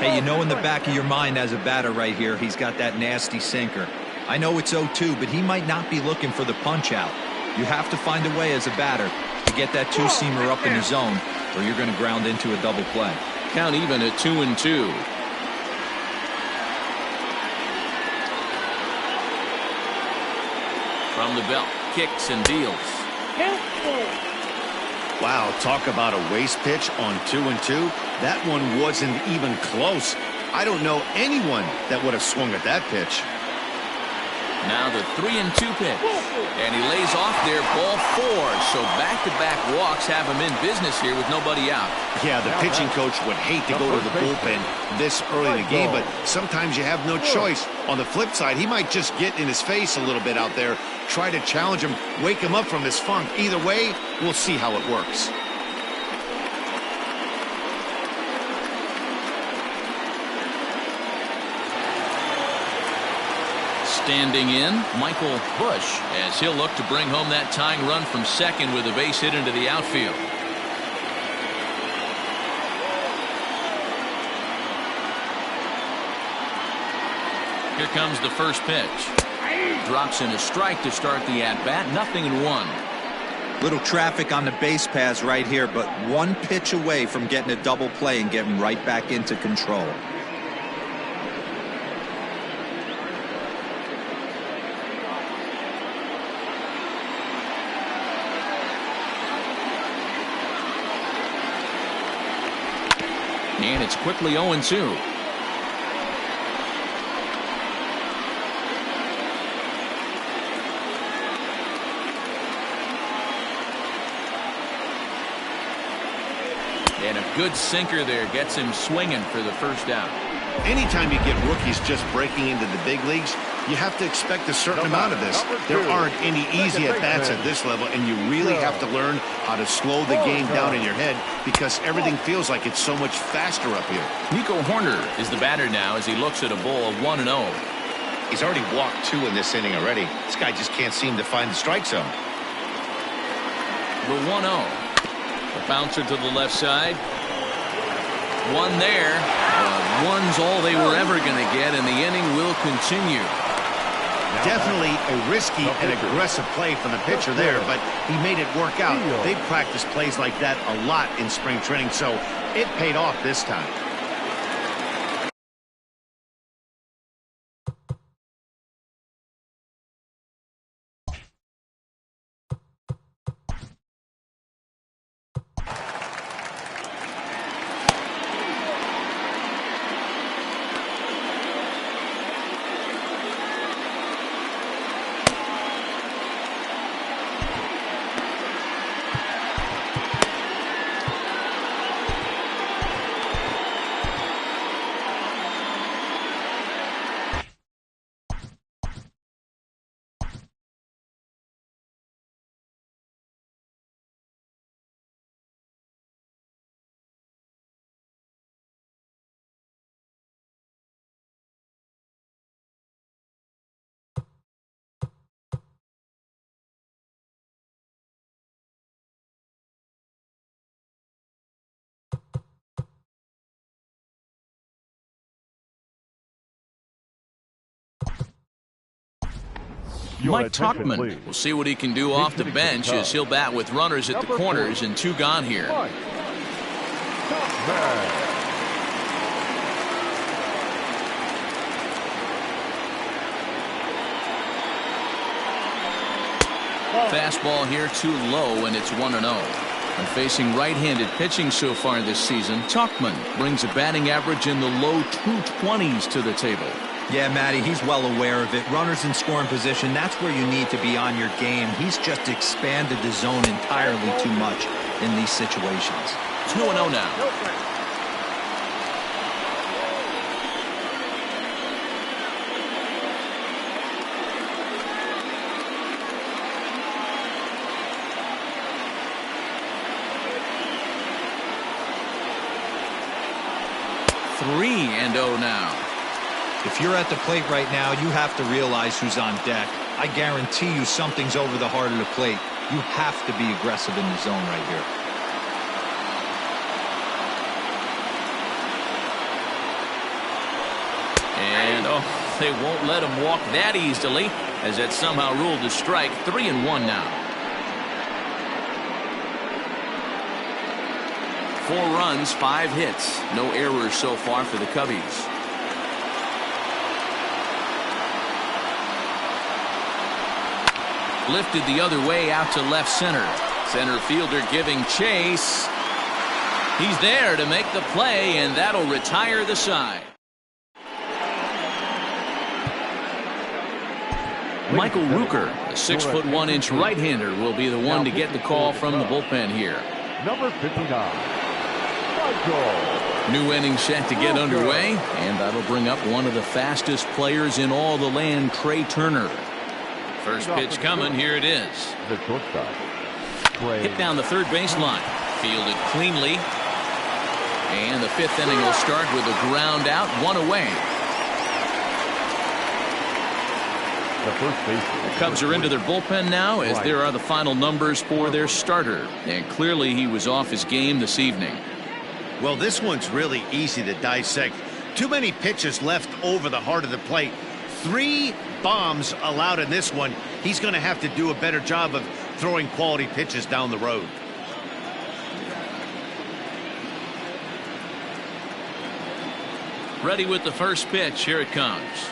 Speaker 3: Hey, you know in the back of your mind as a batter right here, he's got that nasty sinker. I know it's 0-2, but he might not be looking for the punch out. You have to find a way as a batter to get that 2-seamer up in the zone, or you're going to ground into a double play.
Speaker 1: Count even at 2-2. From the belt, kicks and deals.
Speaker 2: Wow, talk about a waste pitch on 2-2. That one wasn't even close. I don't know anyone that would have swung at that pitch.
Speaker 1: Now the 3-2 pitch. And he lays off there, ball 4. So back-to-back walks have him in business here with nobody out.
Speaker 2: Yeah, the pitching coach would hate to go to the bullpen this early in the game, but sometimes you have no choice. On the flip side, he might just get in his face a little bit out there, try to challenge him, wake him up from his funk. Either way, we'll see how it works.
Speaker 1: Standing in, Michael Bush, as he'll look to bring home that tying run from second with a base hit into the outfield. Here comes the first pitch. Drops in a strike to start the at-bat. 0-1.
Speaker 3: Little traffic on the base paths right here, but one pitch away from getting a double play and getting right back into control.
Speaker 1: And it's quickly 0-2. And a good sinker there gets him swinging for the first out.
Speaker 2: Anytime you get rookies just breaking into the big leagues, You have to expect a certain amount of this. There aren't any easy at-bats at this level, and you really have to learn how to slow the game down in your head because everything feels like it's so much faster up here.
Speaker 1: Nico Horner is the batter now as he looks at a ball of 1-0.
Speaker 7: He's already walked 2 in this inning already. This guy just can't seem to find the strike zone.
Speaker 1: The 1-0. The bouncer to the left side. One there. One's all they were ever going to get, and the inning will continue.
Speaker 2: Definitely a risky and aggressive play from the pitcher there, but he made it work out. They've practiced plays like that a lot in spring training, so it paid off this time.
Speaker 1: Mike Tauchman will see what he can do off the bench as he'll bat with runners at the corners and 2 gone here. Fastball here too low, and it's 1-0. And facing right-handed pitching so far this season, Tauchman brings a batting average in the low 220s to the table.
Speaker 3: Yeah, Matty, he's well aware of it. Runners in scoring position, that's where you need to be on your game. He's just expanded the zone entirely too much in these situations.
Speaker 1: 2-0 now. Three and 0 now.
Speaker 3: If you're at the plate right now, you have to realize who's on deck. I guarantee you something's over the heart of the plate. You have to be aggressive in the zone right here.
Speaker 1: And they won't let him walk that easily as that somehow ruled a strike. 3-1 now. 4 runs, 5 hits. No errors so far for the Cubbies. Lifted the other way out to left center. Center fielder giving chase. He's there to make the play, and that'll retire the side. Michael Rooker, a 6'1" right-hander, will be the one to get the call from the bullpen here.
Speaker 5: Number 59. Michael.
Speaker 1: New inning set to get underway, and that'll bring up one of the fastest players in all the land, Trey Turner. First pitch coming. Here it is.
Speaker 5: The shortstop.
Speaker 1: Hit down the third baseline. Fielded cleanly. And the 5th inning will start with a ground out, 1 away.
Speaker 5: The first baseman.
Speaker 1: The Cubs are into their bullpen now as there are the final numbers for their starter. And clearly he was off his game this evening.
Speaker 2: Well, this one's really easy to dissect. Too many pitches left over the heart of the plate. 3 bombs allowed in this one. He's going to have to do a better job of throwing quality pitches down the road.
Speaker 1: Ready with the first pitch. Here it comes.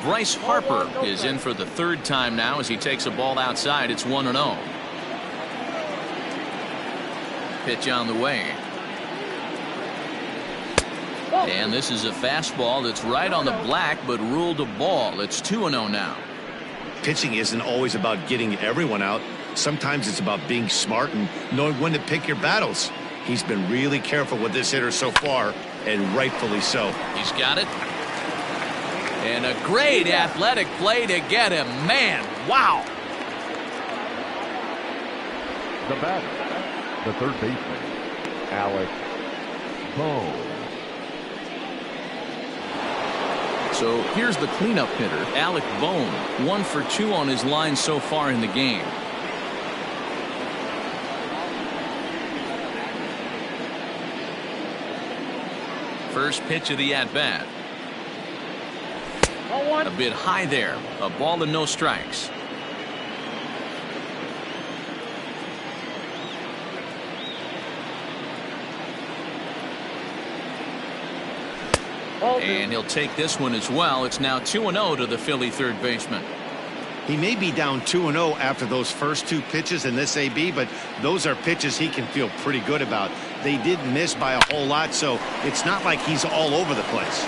Speaker 1: Bryce Harper is in for the 3rd time now as he takes a ball outside. It's 1-0. Pitch on the way. And this is a fastball that's right on the black but ruled a ball. It's 2-0 now.
Speaker 2: Pitching isn't always about getting everyone out. Sometimes it's about being smart and knowing when to pick your battles. He's been really careful with this hitter so far, and rightfully so.
Speaker 1: He's got it. And a great athletic play to get him. Man, wow.
Speaker 5: The batter, the third baseman, Alex Bone.
Speaker 1: So here's the cleanup hitter, Alec Bone. 1 for 2 on his line so far in the game. First pitch of the at-bat. A bit high there. A ball and no strikes. And he'll take this one as well. It's now 2-0 to the Philly third baseman.
Speaker 2: He may be down 2-0 after those first 2 pitches in this AB, but those are pitches he can feel pretty good about. They did miss by a whole lot, so it's not like he's all over the place.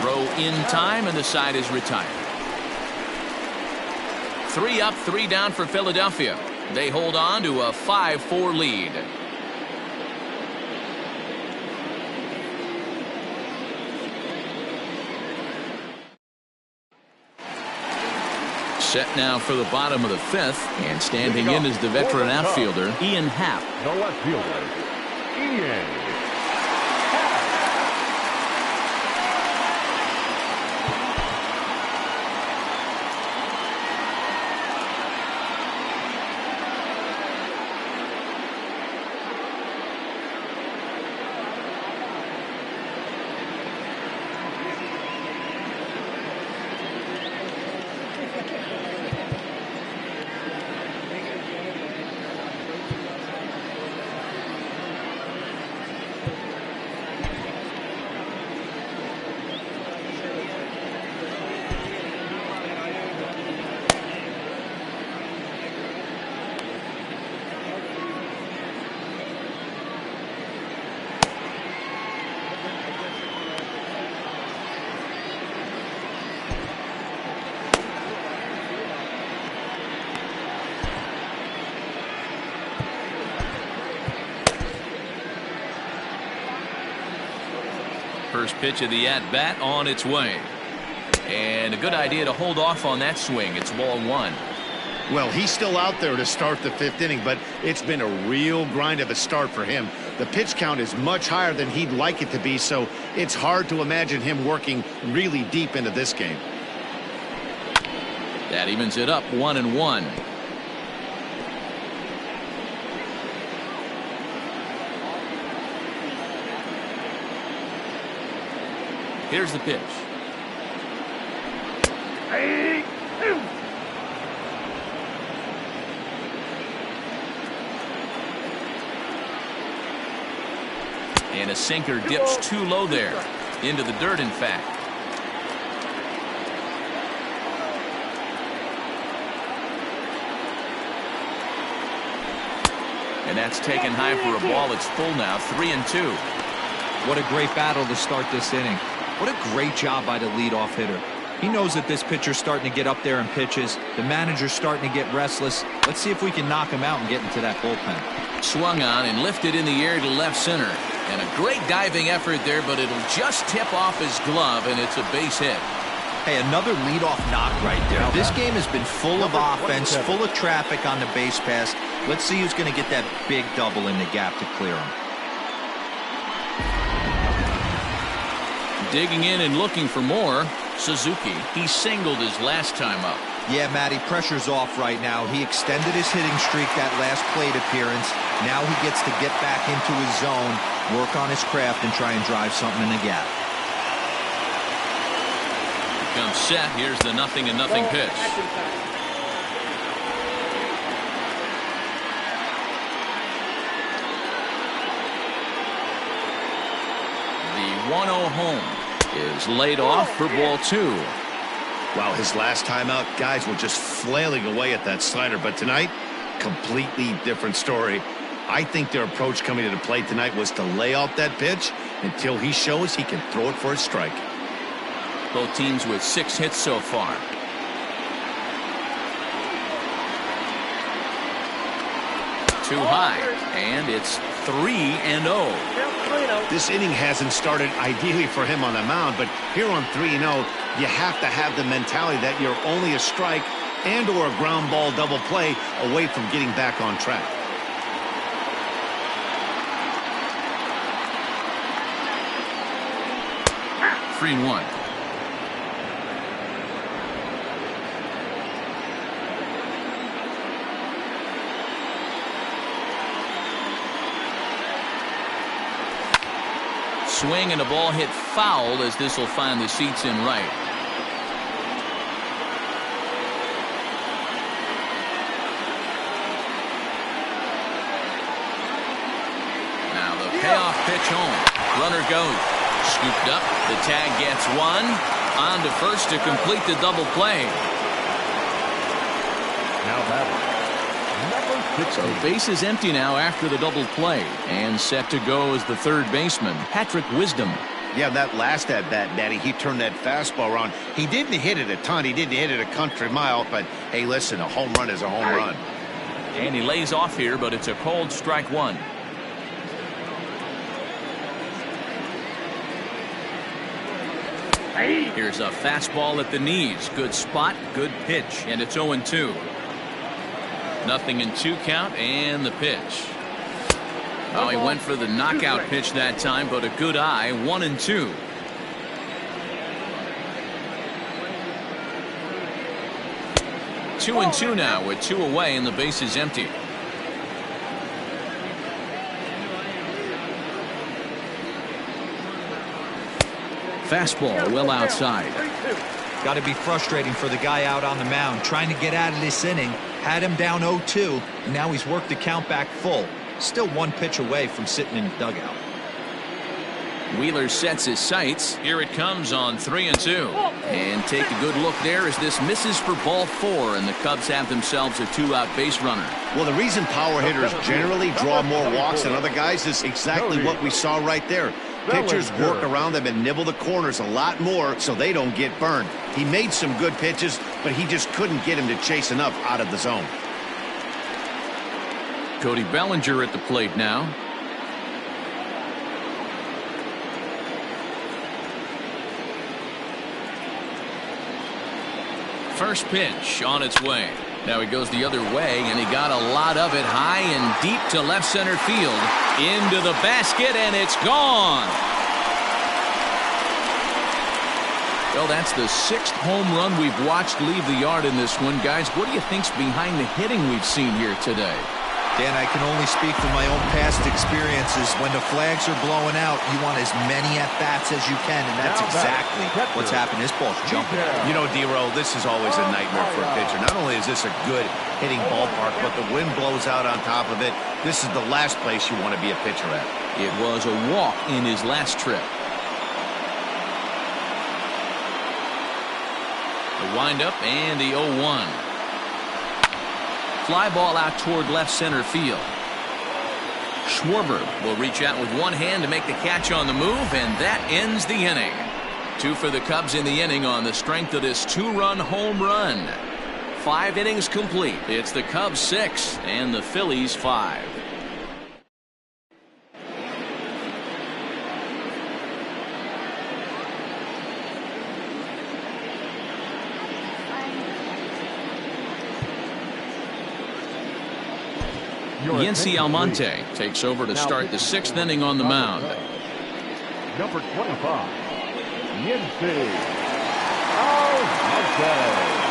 Speaker 1: Throw in time, and the side is retired. 3 up, 3 down for Philadelphia. They hold on to a 5-4 lead. Set now for the bottom of the 5th, and standing in is the veteran outfielder, Ian Happ.
Speaker 5: The left fielder, Ian.
Speaker 1: First pitch of the at-bat on its way. And a good idea to hold off on that swing. It's ball 1.
Speaker 2: Well, he's still out there to start the 5th inning, but it's been a real grind of a start for him. The pitch count is much higher than he'd like it to be, so it's hard to imagine him working really deep into this game.
Speaker 1: That evens it up 1-1. Here's the pitch. And a sinker dips too low there. Into the dirt, in fact. And that's taken high for a ball. It's full now, 3-2.
Speaker 3: What a great battle to start this inning. What a great job by the leadoff hitter. He knows that this pitcher's starting to get up there in pitches. The manager's starting to get restless. Let's see if we can knock him out and get into that bullpen.
Speaker 1: Swung on and lifted in the air to left center. And a great diving effort there, but it'll just tip off his glove, and it's a base hit.
Speaker 3: Hey, another leadoff knock right there. This game has been full of offense, full of traffic on the base pass. Let's see who's going to get that big double in the gap to clear him.
Speaker 1: Digging in and looking for more. Suzuki. He singled his last time up.
Speaker 3: Yeah, Matty, pressure's off right now. He extended his hitting streak that last plate appearance. Now he gets to get back into his zone, work on his craft, and try and drive something in the gap.
Speaker 1: Comes set. Here's the 0-0 pitch. The 1-0 home is laid off for ball 2.
Speaker 2: Wow, his last time out, guys were just flailing away at that slider, but tonight, completely different story. I think their approach coming to the plate tonight was to lay out that pitch until he shows he can throw it for a strike.
Speaker 1: Both teams with 6 hits so far. Too high, and it's 3-0.
Speaker 2: This inning hasn't started ideally for him on the mound, but here on 3-0, you have to have the mentality that you're only a strike and or a ground ball double play away from getting back on track.
Speaker 1: Three and one. Swing and a ball hit foul as this will find the seats in right. Now the payoff pitch home. Runner goes. Scooped up. The tag gets one. On to first to complete the double play.
Speaker 5: Now batting, number 16.
Speaker 1: So base is empty now after the double play. And set to go is the third baseman, Patrick Wisdom.
Speaker 2: Yeah, that last at bat, Daddy, he turned that fastball around. He didn't hit it a ton. He didn't hit it a country mile. But, hey, listen, a home run is a home run.
Speaker 1: And he lays off here, but it's a cold strike one. Here's a fastball at the knees. Good spot, good pitch, and it's 0-2. Nothing in 2 count, and the pitch. Oh, he went for the knockout pitch that time, but a good eye. 1-2. Two and two now with 2 away, and the base is empty. Fastball well outside.
Speaker 3: Got to be frustrating for the guy out on the mound trying to get out of this inning. Had him down 0-2, and now he's worked the count back full. Still 1 pitch away from sitting in the dugout.
Speaker 1: Wheeler sets his sights. Here it comes on 3-2. And take a good look there as this misses for ball 4, and the Cubs have themselves a 2-out base runner.
Speaker 2: Well, the reason power hitters generally draw more walks than other guys is exactly what we saw right there. Pitchers work around them and nibble the corners a lot more so they don't get burned. He made some good pitches, but he just couldn't get him to chase enough out of the zone.
Speaker 1: Cody Bellinger at the plate now. First pitch on its way. Now he goes the other way, and he got a lot of it high and deep to left center field. Into the basket, and it's gone. Well, that's the 6th home run we've watched leave the yard in this one. Guys, what do you think's behind the hitting we've seen here today?
Speaker 3: Dan, I can only speak from my own past experiences. When the flags are blowing out, you want as many at-bats as you can, and that's exactly what's happened. This ball's jumping.
Speaker 2: You know, D-Row, this is always a nightmare for a pitcher. Not only is this a good hitting ballpark, but the wind blows out on top of it. This is the last place you want to be a pitcher at.
Speaker 1: It was a walk in his last trip. The windup and the 0-1. Fly ball out toward left center field. Schwarber will reach out with one hand to make the catch on the move, and that ends the inning. 2 for the Cubs in the inning on the strength of this 2-run home run. 5 innings complete. It's the Cubs 6 and the Phillies 5. Yency Almonte takes over to start the 6th inning on the mound.
Speaker 5: Number 25, Yency Almonte.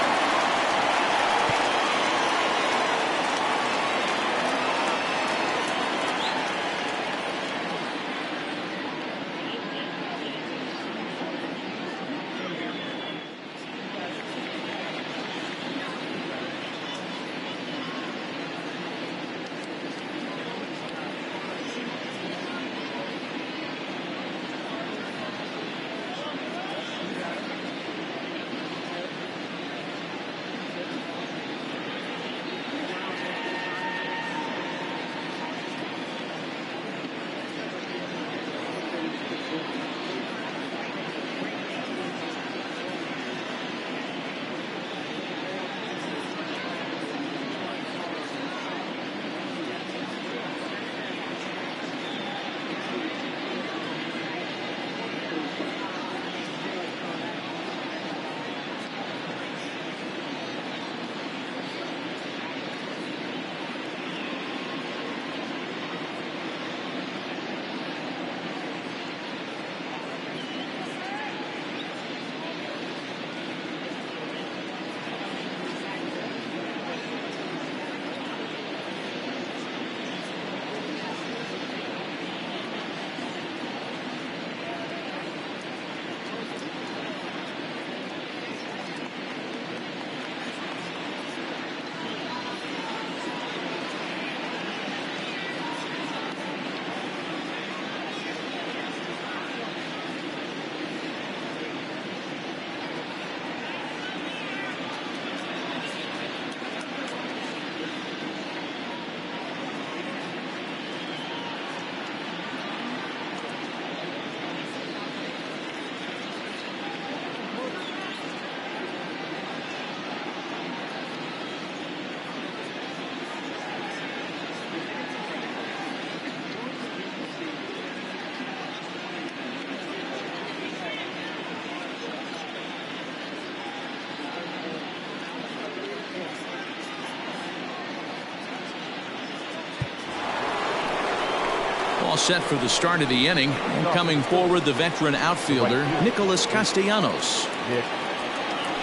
Speaker 1: all set for the start of the inning. And coming forward, the veteran outfielder, Nicholas Castellanos.
Speaker 5: Nick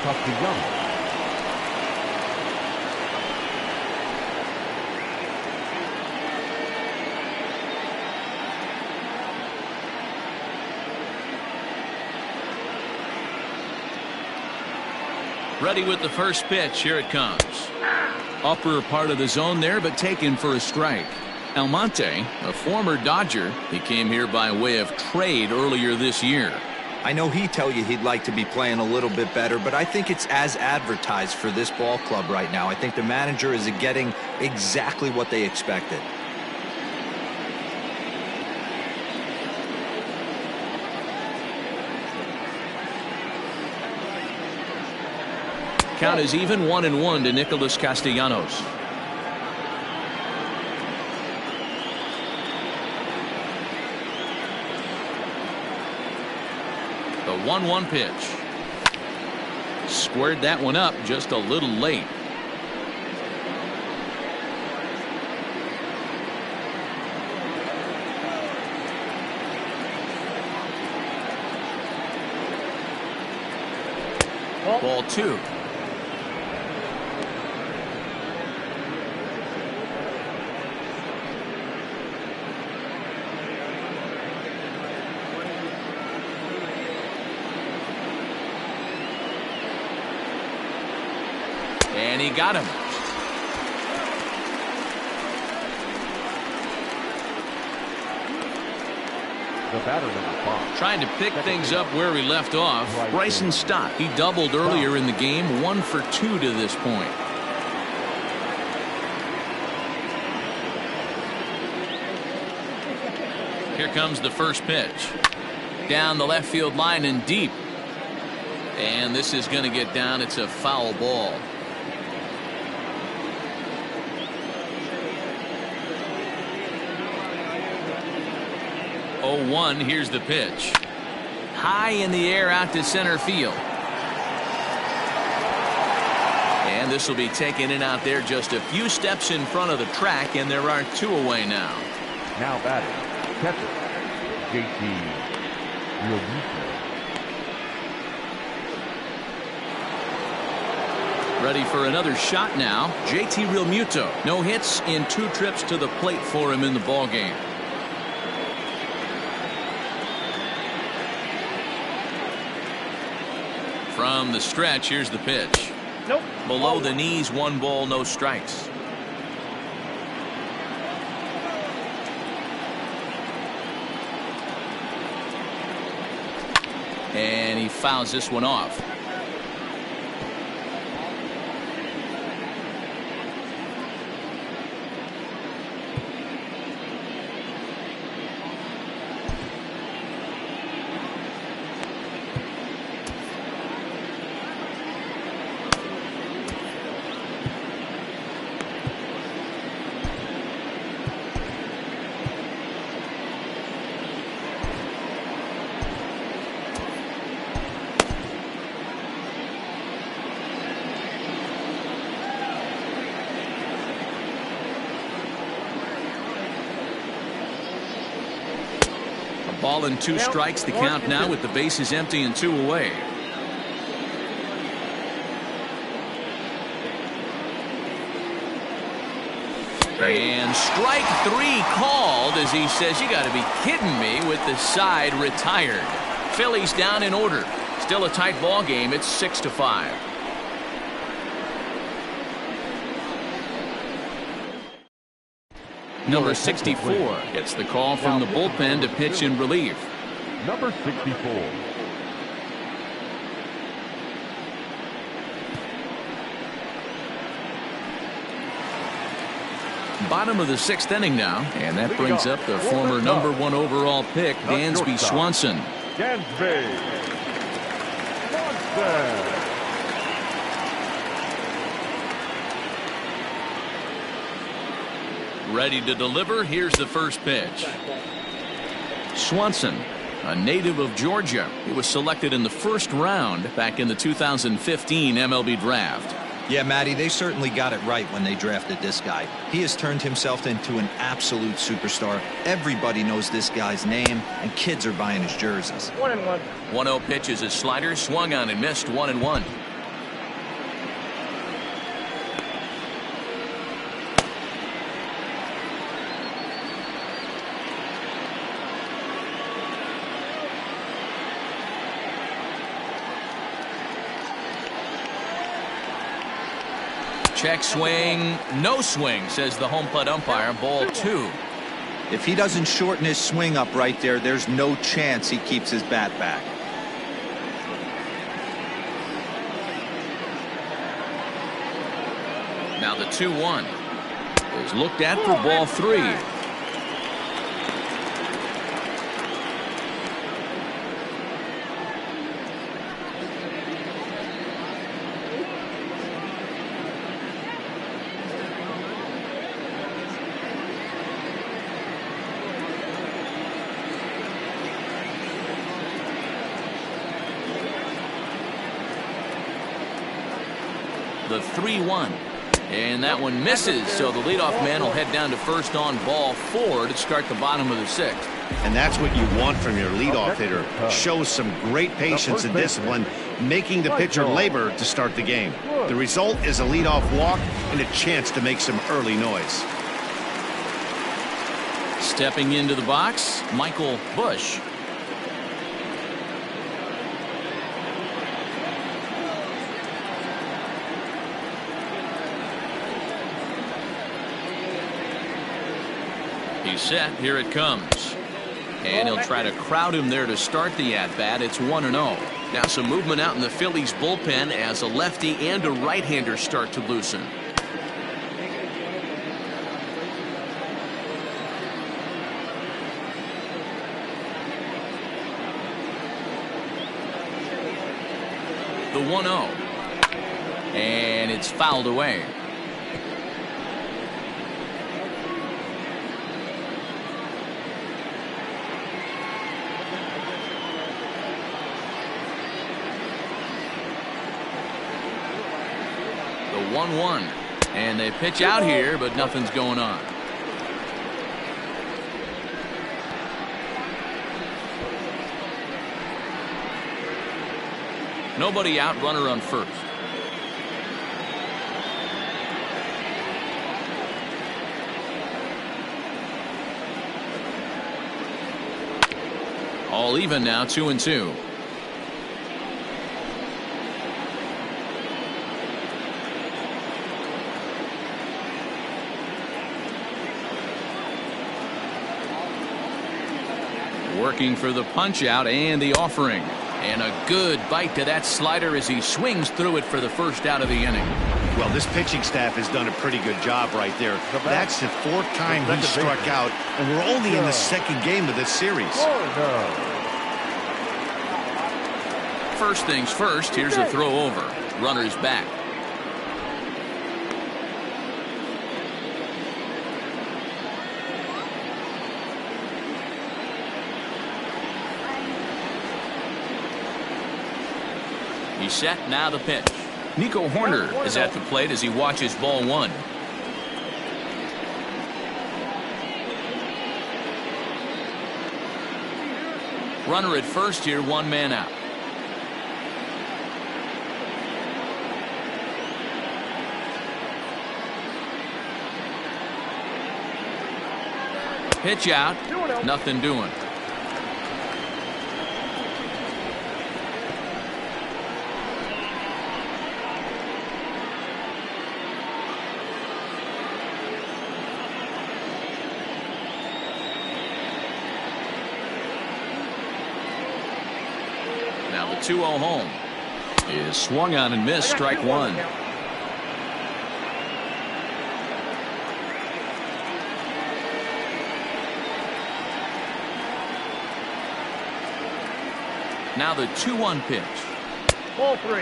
Speaker 5: Castellanos.
Speaker 1: Ready with the first pitch. Here it comes. Upper part of the zone there, but taken for a strike. Almonte, a former Dodger, he came here by way of trade earlier this year.
Speaker 3: I know he'd tell you he'd like to be playing a little bit better, but I think it's as advertised for this ball club right now. I think the manager is getting exactly what they expected.
Speaker 1: Count is even 1-1 to Nicholas Castellanos. The 1-1 pitch. Squared that one up just a little late. Ball 2. And he got him.
Speaker 5: The batter, number 5.
Speaker 1: Trying to pick things up where he left off. Bryson Stott. He doubled earlier in the game. 1 for 2 to this point. Here comes the first pitch. Down the left field line and deep. And this is going to get down. It's a foul ball. 0-1. Here's the pitch. High in the air out to center field. And this will be taken in out there just a few steps in front of the track, and there are 2 away now.
Speaker 5: Now batting, catcher, JT Realmuto.
Speaker 1: Ready for another shot now. JT Realmuto. No hits in 2 trips to the plate for him in the ballgame. From the stretch, here's the pitch.
Speaker 4: Nope.
Speaker 1: Below the knees, 1 ball, no strikes. And he fouls this one off. Ball and 2 strikes, the count now with the bases empty and 2 away. And strike 3 called as he says, you got to be kidding me, with the side retired. Phillies down in order. Still a tight ball game. It's 6-5. Number 64 gets the call from the bullpen to pitch in relief.
Speaker 5: Number 64.
Speaker 1: Bottom of the 6th inning now, and that brings up the former number 1 overall pick, Dansby Swanson.
Speaker 5: Dansby Swanson.
Speaker 1: Ready to deliver. Here's the first pitch. Swanson, a native of Georgia. He was selected in the 1st round back in the 2015 MLB draft.
Speaker 3: Yeah, Matty, they certainly got it right when they drafted this guy. He has turned himself into an absolute superstar. Everybody knows this guy's name, and kids are buying his jerseys.
Speaker 4: 1-1.
Speaker 1: 1-0 pitch is a slider, swung on and missed. 1-1. Check swing, no swing, says the home plate umpire. Ball 2.
Speaker 3: If he doesn't shorten his swing up right there, there's no chance he keeps his bat back.
Speaker 1: Now the 2-1 is looked at for ball 3. The 3-1. And that one misses, so the leadoff man will head down to first on ball 4 to start the bottom of the 6th.
Speaker 2: And that's what you want from your leadoff hitter. Shows some great patience and discipline, making the pitcher labor to start the game. The result is a leadoff walk and a chance to make some early noise.
Speaker 1: Stepping into the box, Michael Bush. He's set. Here it comes. And he'll try to crowd him there to start the at-bat. It's 1-0. Now some movement out in the Phillies bullpen as a lefty and a right-hander start to loosen. The 1-0. And it's fouled away. The 1-1. And they pitch out here, but nothing's going on. Nobody out, runner on first. All even now, 2-2. Working for the punch out and the offering. And a good bite to that slider as he swings through it for the first out of the inning.
Speaker 2: Well, this pitching staff has done a pretty good job right there. That's the 4th time he struck out, and we're only in the 2nd game of this series.
Speaker 1: First things first, here's a throw over. Runner's back. He's set. Now the pitch. Nico Horner is at the plate as he watches ball 1. Runner at first here, 1 man out. Pitch out. Nothing doing. Now the 2-0 home is swung on and missed. Strike 1. Now the 2-1 pitch.
Speaker 4: Ball 3.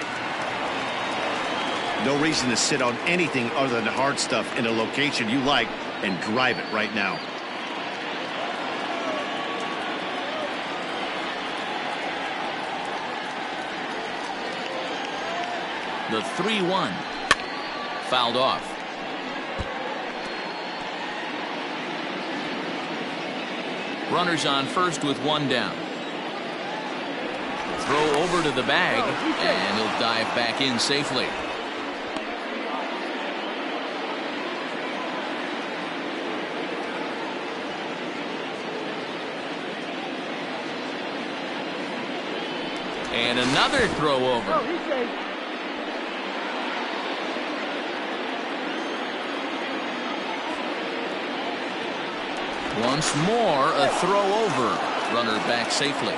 Speaker 2: No reason to sit on anything other than the hard stuff in a location you like and drive it right now.
Speaker 1: The 3-1. fouled off. Runners on first with one down. Throw over to the bag, and he'll dive back in safely. And another throw over. Once more, a throw over. Runner back safely.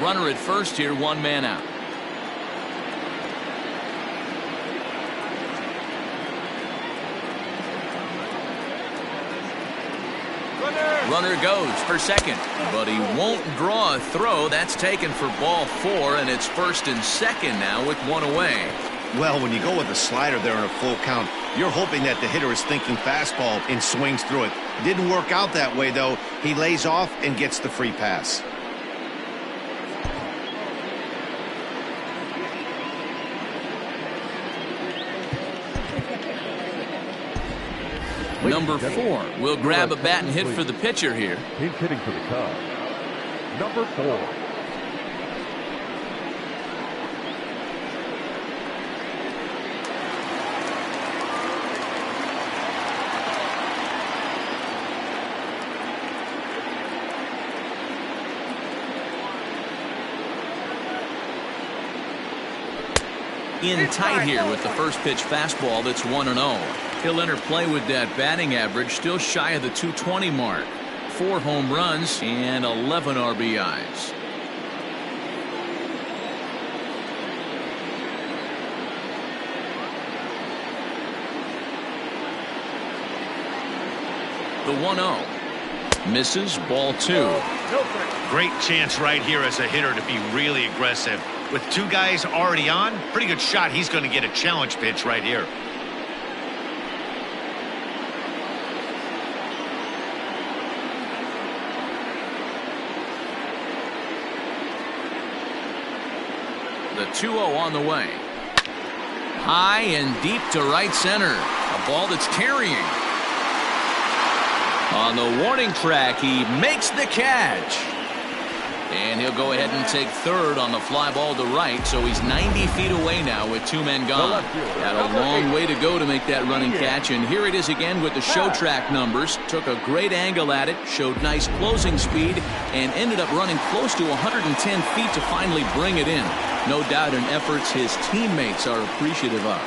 Speaker 1: Runner at first here, one man out. Runner goes for second, but he won't draw a throw. That's taken for ball 4, and it's first and second now with one away.
Speaker 2: Well, when you go with a slider there in a full count, you're hoping that the hitter is thinking fastball and swings through it. Didn't work out that way, though. He lays off and gets the free pass.
Speaker 1: Number 4 will grab a bat and hit for the pitcher here.
Speaker 5: He's hitting for the Cubs. Number 4.
Speaker 1: In tight here with the first pitch fastball that's 1-0. He'll enter play with that batting average still shy of the 220 mark. 4 home runs and 11 RBIs. The 1-0 misses, ball 2.
Speaker 7: Great chance right here as a hitter to be really aggressive. With 2 guys already on, pretty good shot. He's going to get a challenge pitch right here.
Speaker 1: The 2-0 on the way. High and deep to right center. A ball that's carrying. On the warning track, he makes the catch. And he'll go ahead and take third on the fly ball to right, so he's 90 feet away now with 2 men gone. Had a long way to go to make that running catch, and here it is again with the show track numbers. Took a great angle at it, showed nice closing speed, and ended up running close to 110 feet to finally bring it in. No doubt an effort his teammates are appreciative of.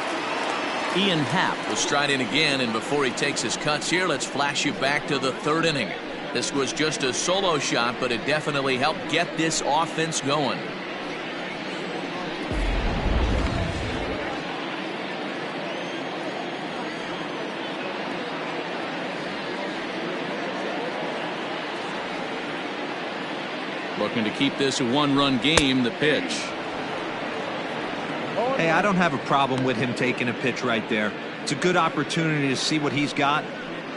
Speaker 1: Ian Happ will stride in again, and before he takes his cuts here, let's flash you back to the 3rd inning. This was just a solo shot, but it definitely helped get this offense going. Looking to keep this a 1-run game, the pitch.
Speaker 3: Hey, I don't have a problem with him taking a pitch right there. It's a good opportunity to see what he's got.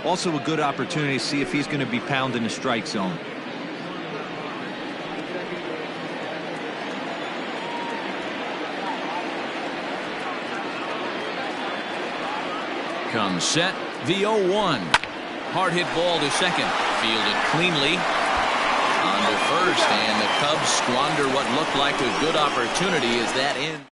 Speaker 3: Also a good opportunity to see if he's going to be pounding the strike zone.
Speaker 1: Comes set, the 0-1. Hard hit ball to second. Fielded cleanly. On to first, and the Cubs squander what looked like a good opportunity as that ends.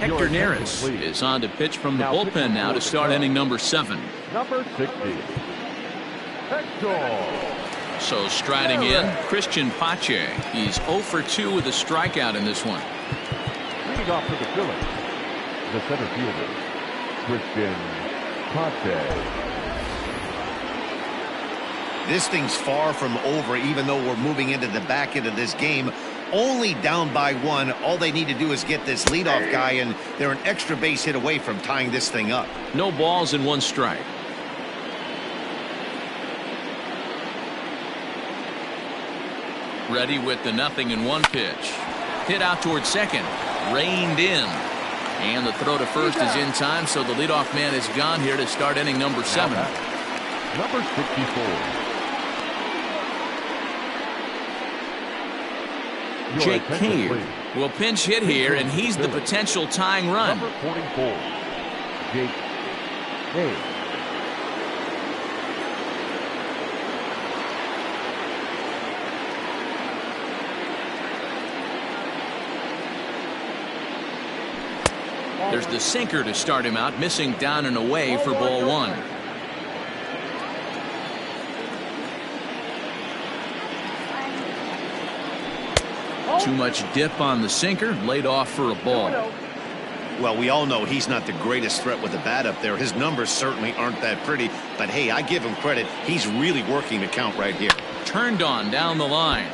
Speaker 1: Hector Neris is on to pitch from the bullpen now to start inning number 7.
Speaker 5: Number 60. Hector.
Speaker 1: So striding in, Christian Pache. He's 0 for 2 with a strikeout in this one.
Speaker 5: Leading off for the Phillies, the center fielder, Christian Pache.
Speaker 2: This thing's far from over, even though we're moving into the back end of this game. Only down by 1. All they need to do is get this leadoff guy, and they're an extra base hit away from tying this thing up.
Speaker 1: No balls and 1 strike. Ready with the 0-1 pitch. Hit out towards second. Reined in. And the throw to first is in time, so the leadoff man is gone here to start inning number 7.
Speaker 5: Number 64.
Speaker 1: Jake Cave will pinch hit here, and he's the potential tying run.
Speaker 5: Number 44, Jake Cave.
Speaker 1: There's the sinker to start him out, missing down and away for ball 1. Too much dip on the sinker, laid off for a ball.
Speaker 2: Well, we all know he's not the greatest threat with the bat up there. His numbers certainly aren't that pretty, but hey, I give him credit. He's really working the count right here.
Speaker 1: Turned on down the line.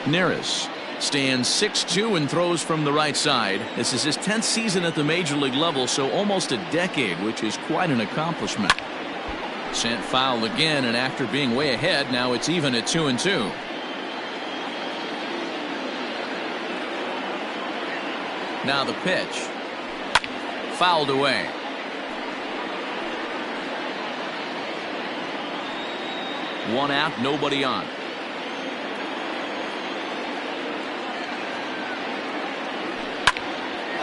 Speaker 1: Neris stands 6'2" and throws from the right side. This is his 10th season at the major league level, so almost a decade, which is quite an accomplishment. Sent foul again, and after being way ahead, now it's even at 2-2. Now the pitch. Fouled away. One out, nobody on.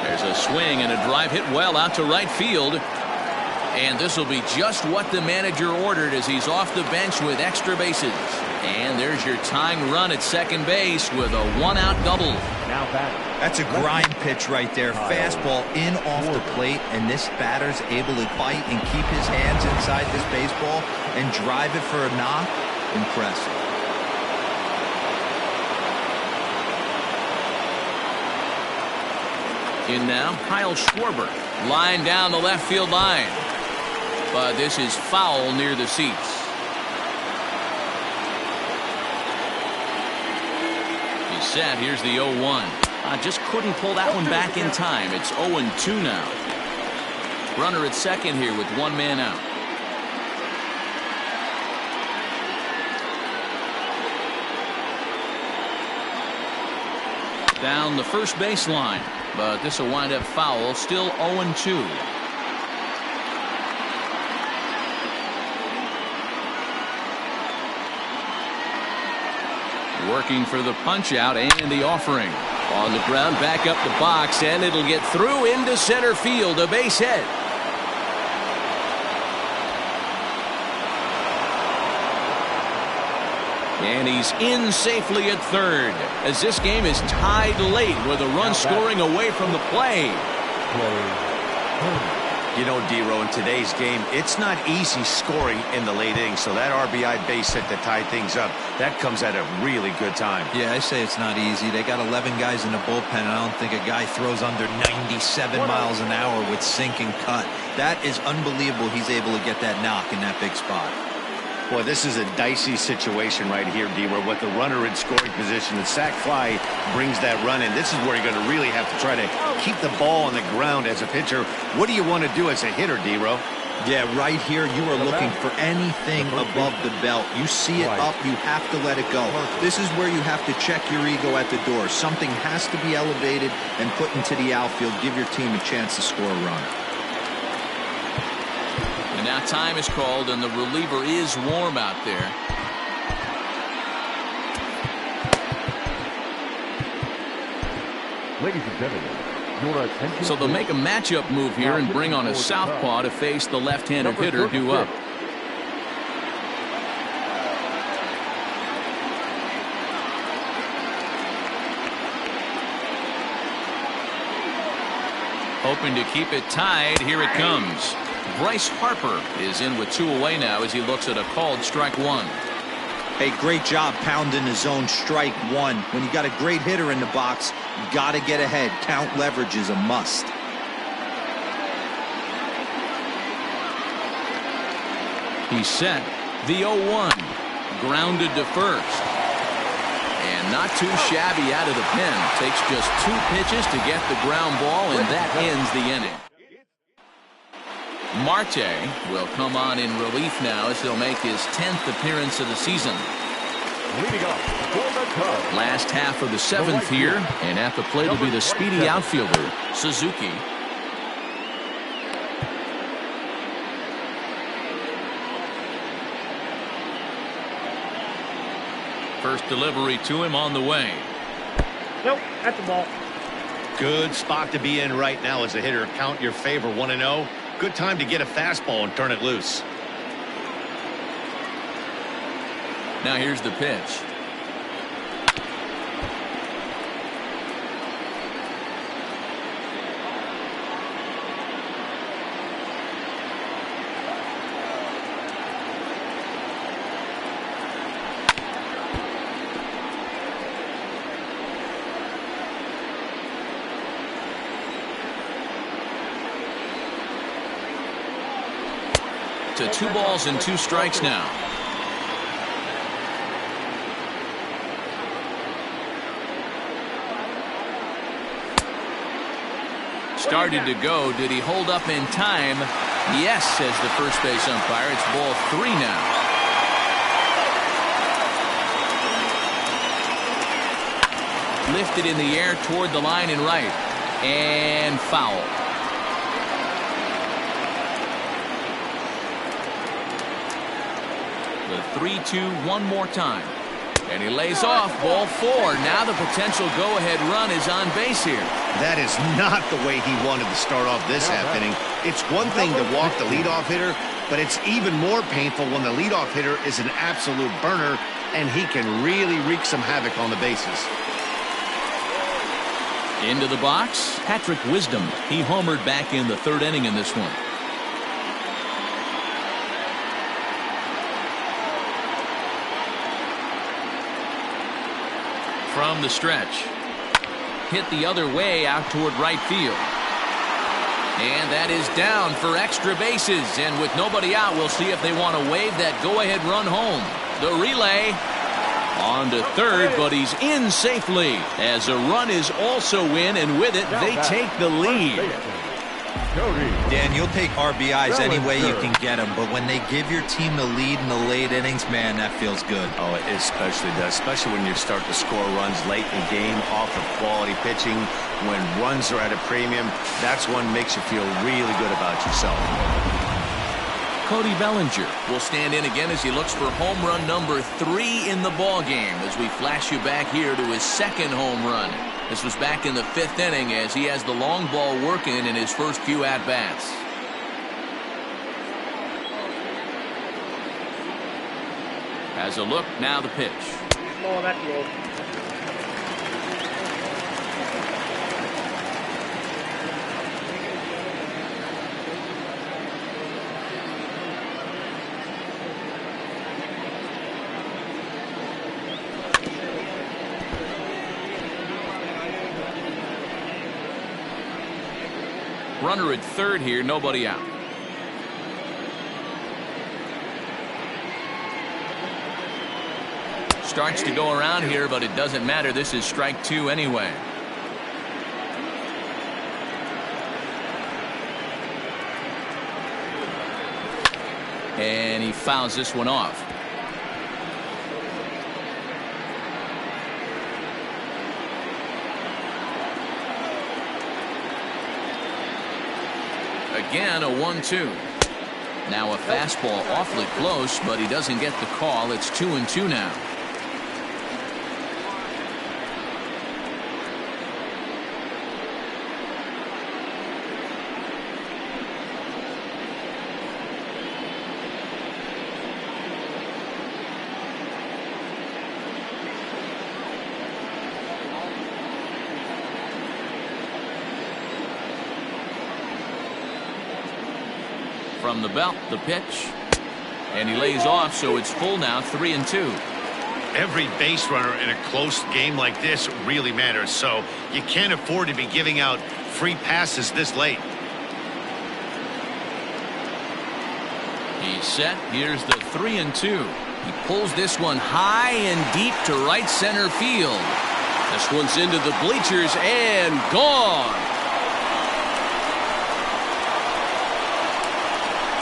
Speaker 1: There's a swing and a drive hit well out to right field. And this will be just what the manager ordered as he's off the bench with extra bases. And there's your tying run at second base with a 1-out double.
Speaker 5: Now back.
Speaker 3: That's a grind pitch right there. Fastball in off the plate, and this batter's able to fight and keep his hands inside this baseball and drive it for a knock. Impressive.
Speaker 1: In now, Kyle Schwarber. Line down the left field line. But this is foul near the seats. He's set. Here's the 0-1. Just couldn't pull that one back in time. It's 0-2 now. Runner at second here with 1 man out. Down the first baseline, but this will wind up foul. Still 0-2. Working for the punch out and the offering. On the ground, back up the box, and it'll get through into center field. A base hit. And he's in safely at third, as this game is tied late with a run scoring away from the play.
Speaker 2: You know, D-Row, in today's game, it's not easy scoring in the late innings, so that RBI base hit to tie things up, that comes at a really good time.
Speaker 3: Yeah, I say it's not easy. They got 11 guys in the bullpen, and I don't think a guy throws under 97 miles an hour with sink and cut. That is unbelievable. He's able to get that knock in that big spot.
Speaker 2: Boy, this is a dicey situation right here, D-Row, with the runner in scoring position. The sac fly brings that run in. This is where you're going to really have to try to keep the ball on the ground as a pitcher. What do you want to do as a hitter, D-Row?
Speaker 3: Yeah, right here, you are looking for anything above the belt. You see it up, you have to let it go. This is where you have to check your ego at the door. Something has to be elevated and put into the outfield. Give your team a chance to score a run.
Speaker 1: And now time is called, and the reliever is warm out there.
Speaker 5: Ladies and gentlemen, your attention.
Speaker 1: So they'll make a matchup move here and bring on a southpaw to face the left-handed hitter due up. Hoping to keep it tied. Here it comes. Bryce Harper is in with 2 away now as he looks at a called strike 1.
Speaker 3: Hey, great job pounding the zone. Strike one. When you got a great hitter in the box, you got to get ahead. Count leverage is a must.
Speaker 1: He's set. The 0-1. Grounded to first. And not too shabby out of the pen. Takes just 2 pitches to get the ground ball, and that ends the inning. Marte will come on in relief now as he'll make his 10th appearance of the season.
Speaker 5: Leading off for the Cubs.
Speaker 1: Last half of the 7th here, and at the plate will be the speedy outfielder, Suzuki. First delivery to him on the way.
Speaker 4: Nope, that's the ball.
Speaker 2: Good spot to be in right now as a hitter. Count your favor 1-0. Good time to get a fastball and turn it loose.
Speaker 1: Now here's the pitch. To 2 balls and 2 strikes now. Started to go. Did he hold up in time? Yes, says the first base umpire. It's ball 3 now. Lifted in the air toward the line and right. And foul. The 3-2 one more time. And he lays off ball 4. Now the potential go-ahead run is on base here.
Speaker 2: That is not the way he wanted to start off this half inning. It's one thing to walk the leadoff hitter, but it's even more painful when the leadoff hitter is an absolute burner and he can really wreak some havoc on the bases.
Speaker 1: Into the box, Patrick Wisdom. He homered back in the 3rd inning in this one. From the stretch. Hit the other way out toward right field. And that is down for extra bases. And with nobody out, we'll see if they want to wave that go-ahead run home. The relay on to 3rd, but he's in safely as a run is also in, and with it, they take the lead.
Speaker 3: Dan, you'll take RBIs any way you can get them, but when they give your team the lead in the late innings, man, that feels good.
Speaker 2: Oh, it especially does, especially when you start to score runs late in the game off of quality pitching. When runs are at a premium, that's when makes you feel really good about yourself.
Speaker 1: Cody Bellinger will stand in again as he looks for home run number 3 in the ballgame as we flash you back here to his 2nd home run. This was back in the 5th inning as he has the long ball working in his first few at-bats. As a look, now the pitch.
Speaker 4: Oh, that's low.
Speaker 1: Runner at 3rd here, nobody out. Starts to go around here, but it doesn't matter. This is strike 2 anyway. And he fouls this one off. Again, a 1-2. Now a fastball awfully close, but he doesn't get the call. It's 2-2 now. From the belt, the pitch, and he lays off, so it's full now, 3-2.
Speaker 7: Every base runner in a close game like this really matters, so you can't afford to be giving out free passes this late.
Speaker 1: He's set. Here's the 3-2. He pulls this one high and deep to right center field. This one's into the bleachers and gone.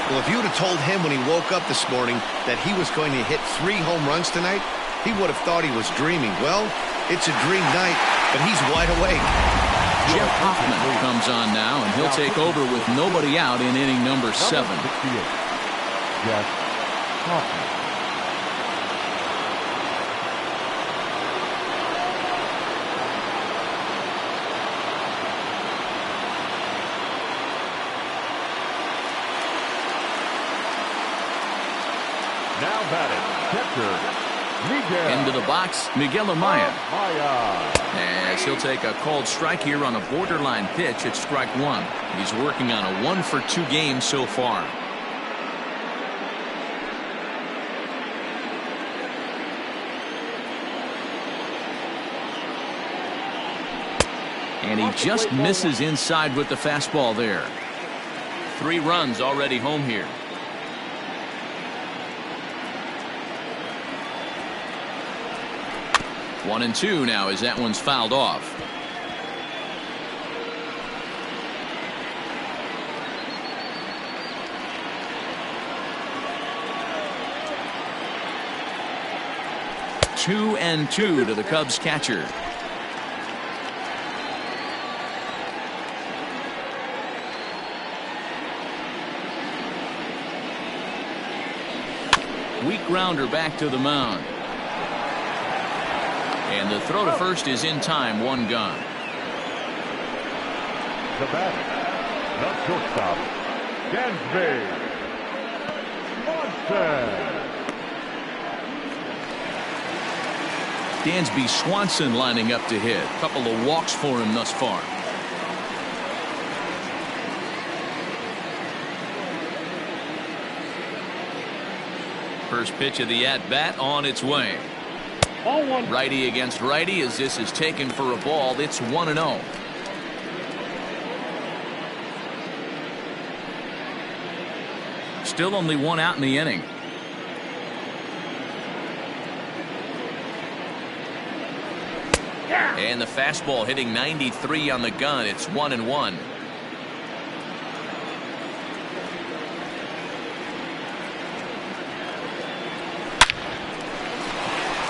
Speaker 2: Well, if you would have told him when he woke up this morning that he was going to hit 3 home runs tonight, he would have thought he was dreaming. Well, it's a dream night, but he's wide awake.
Speaker 1: Jeff Hoffman comes on now, and he'll take over with nobody out in inning number 7.
Speaker 5: Jeff Hoffman. Now batting, catcher, Miguel.
Speaker 1: Into the box, Miguel Amaya.
Speaker 5: Amaya.
Speaker 1: As he'll take a called strike here on a borderline pitch at strike 1. He's working on a 1-for-2 game so far. And he just misses inside with the fastball there. 3 runs already home here. One and 2 now as that one's fouled off. Two and 2 to the Cubs catcher. Weak grounder back to the mound. And the throw to first is in time, 1 gone.
Speaker 5: The batter, the shortstop, Dansby Swanson.
Speaker 1: Dansby Swanson lining up to hit. Couple of walks for him thus far. First pitch of the at-bat on its way.
Speaker 4: Ball 1.
Speaker 1: Righty against righty as this is taken for a ball. It's 1-0. Still only 1 out in the inning. And the fastball hitting 93 on the gun. It's 1-1.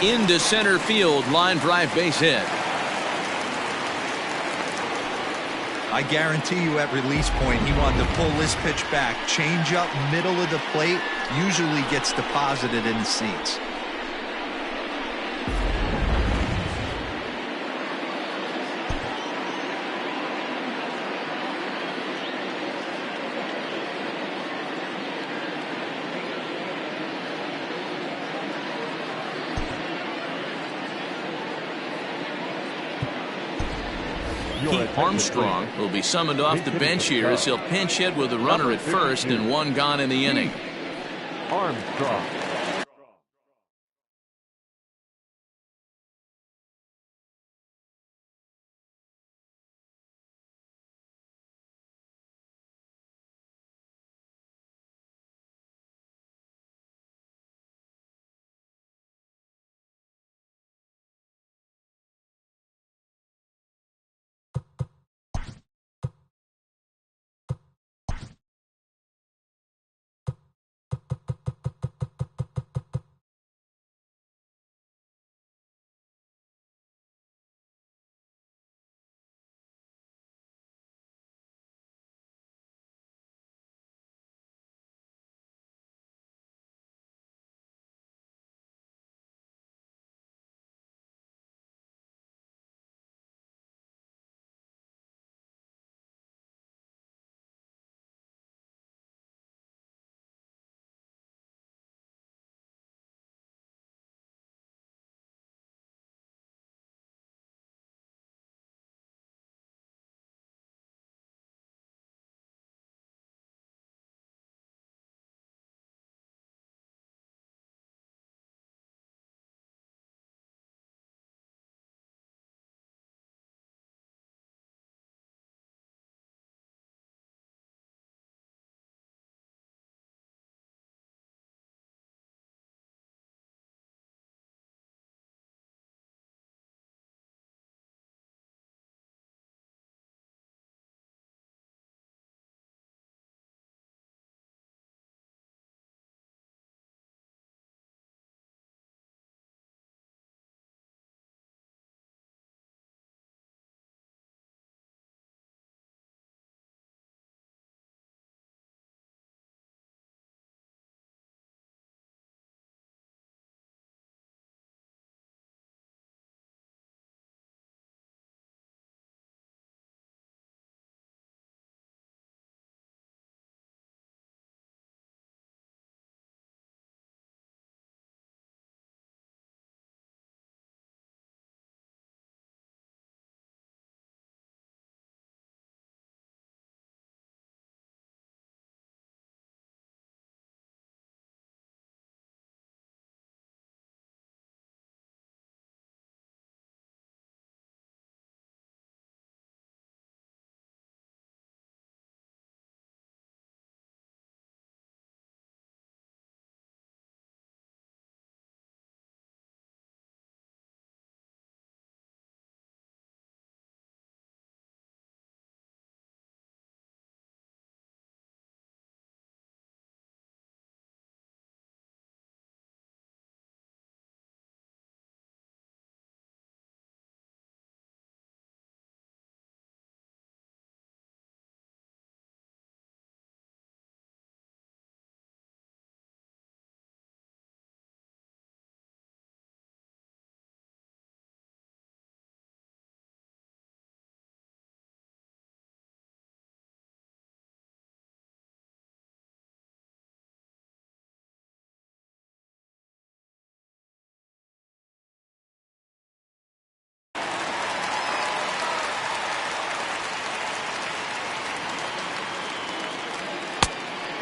Speaker 1: Into center field, line drive base hit.
Speaker 3: I guarantee you at release point he wanted to pull this pitch back. Change up middle of the plate usually gets deposited in the seats.
Speaker 1: Pete Armstrong will be summoned off the bench here as he'll pinch hit with a runner at first and 1 gone in the inning.
Speaker 5: Armstrong.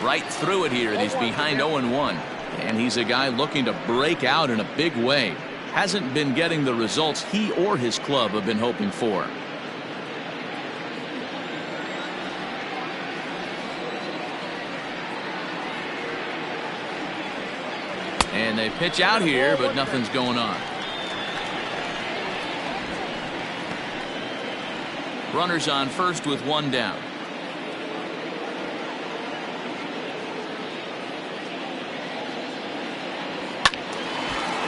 Speaker 1: Right through it here. He's behind 0-1. And he's a guy looking to break out in a big way. Hasn't been getting the results he or his club have been hoping for. And they pitch out here, but nothing's going on. Runners on first with one down.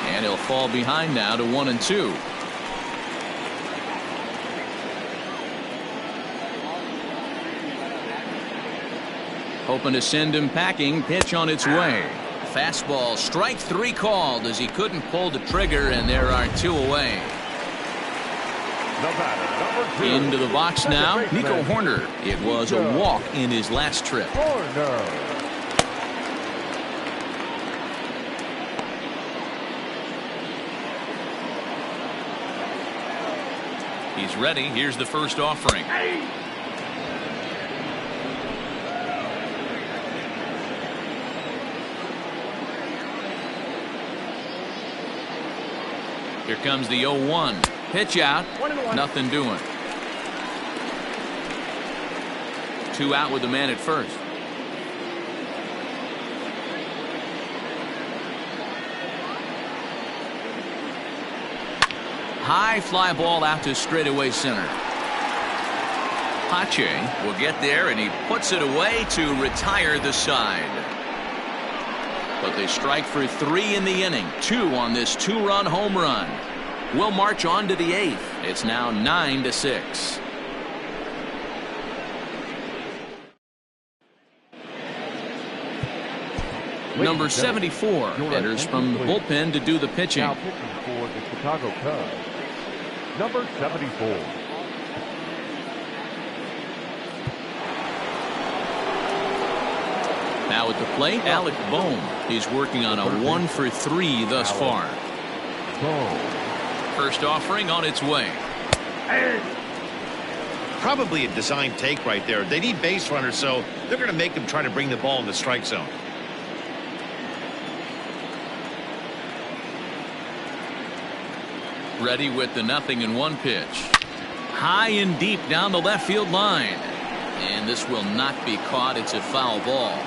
Speaker 1: And he'll fall behind now to 1-2. Hoping to send him packing. Pitch on its way. Fastball, strike 3 called as he couldn't pull the trigger, and there are 2 away. Into the box now, Nico Horner. It was a walk in his last trip. He's ready. Here's the first offering. Here comes the 0-1. Pitch out. Nothing doing. 2 out with the man at first. High fly ball out to straightaway center. Pache will get there, and he puts it away to retire the side. But they strike for 3 in the inning. 2 on this 2-run home run. We'll march on to the 8th. It's now 9-6. Number 74 enters from the bullpen to do the pitching.
Speaker 5: Now pitching for the Chicago Cubs, number 74.
Speaker 1: Now at the plate, Alec Bohm. He's working on a 1-for-3 thus far. First offering on its way.
Speaker 7: Probably a design take right there. They need base runners, so they're going to make them try to bring the ball in the strike zone.
Speaker 1: Ready with the 0-1 pitch. High and deep down the left field line. And this will not be caught. It's a foul ball.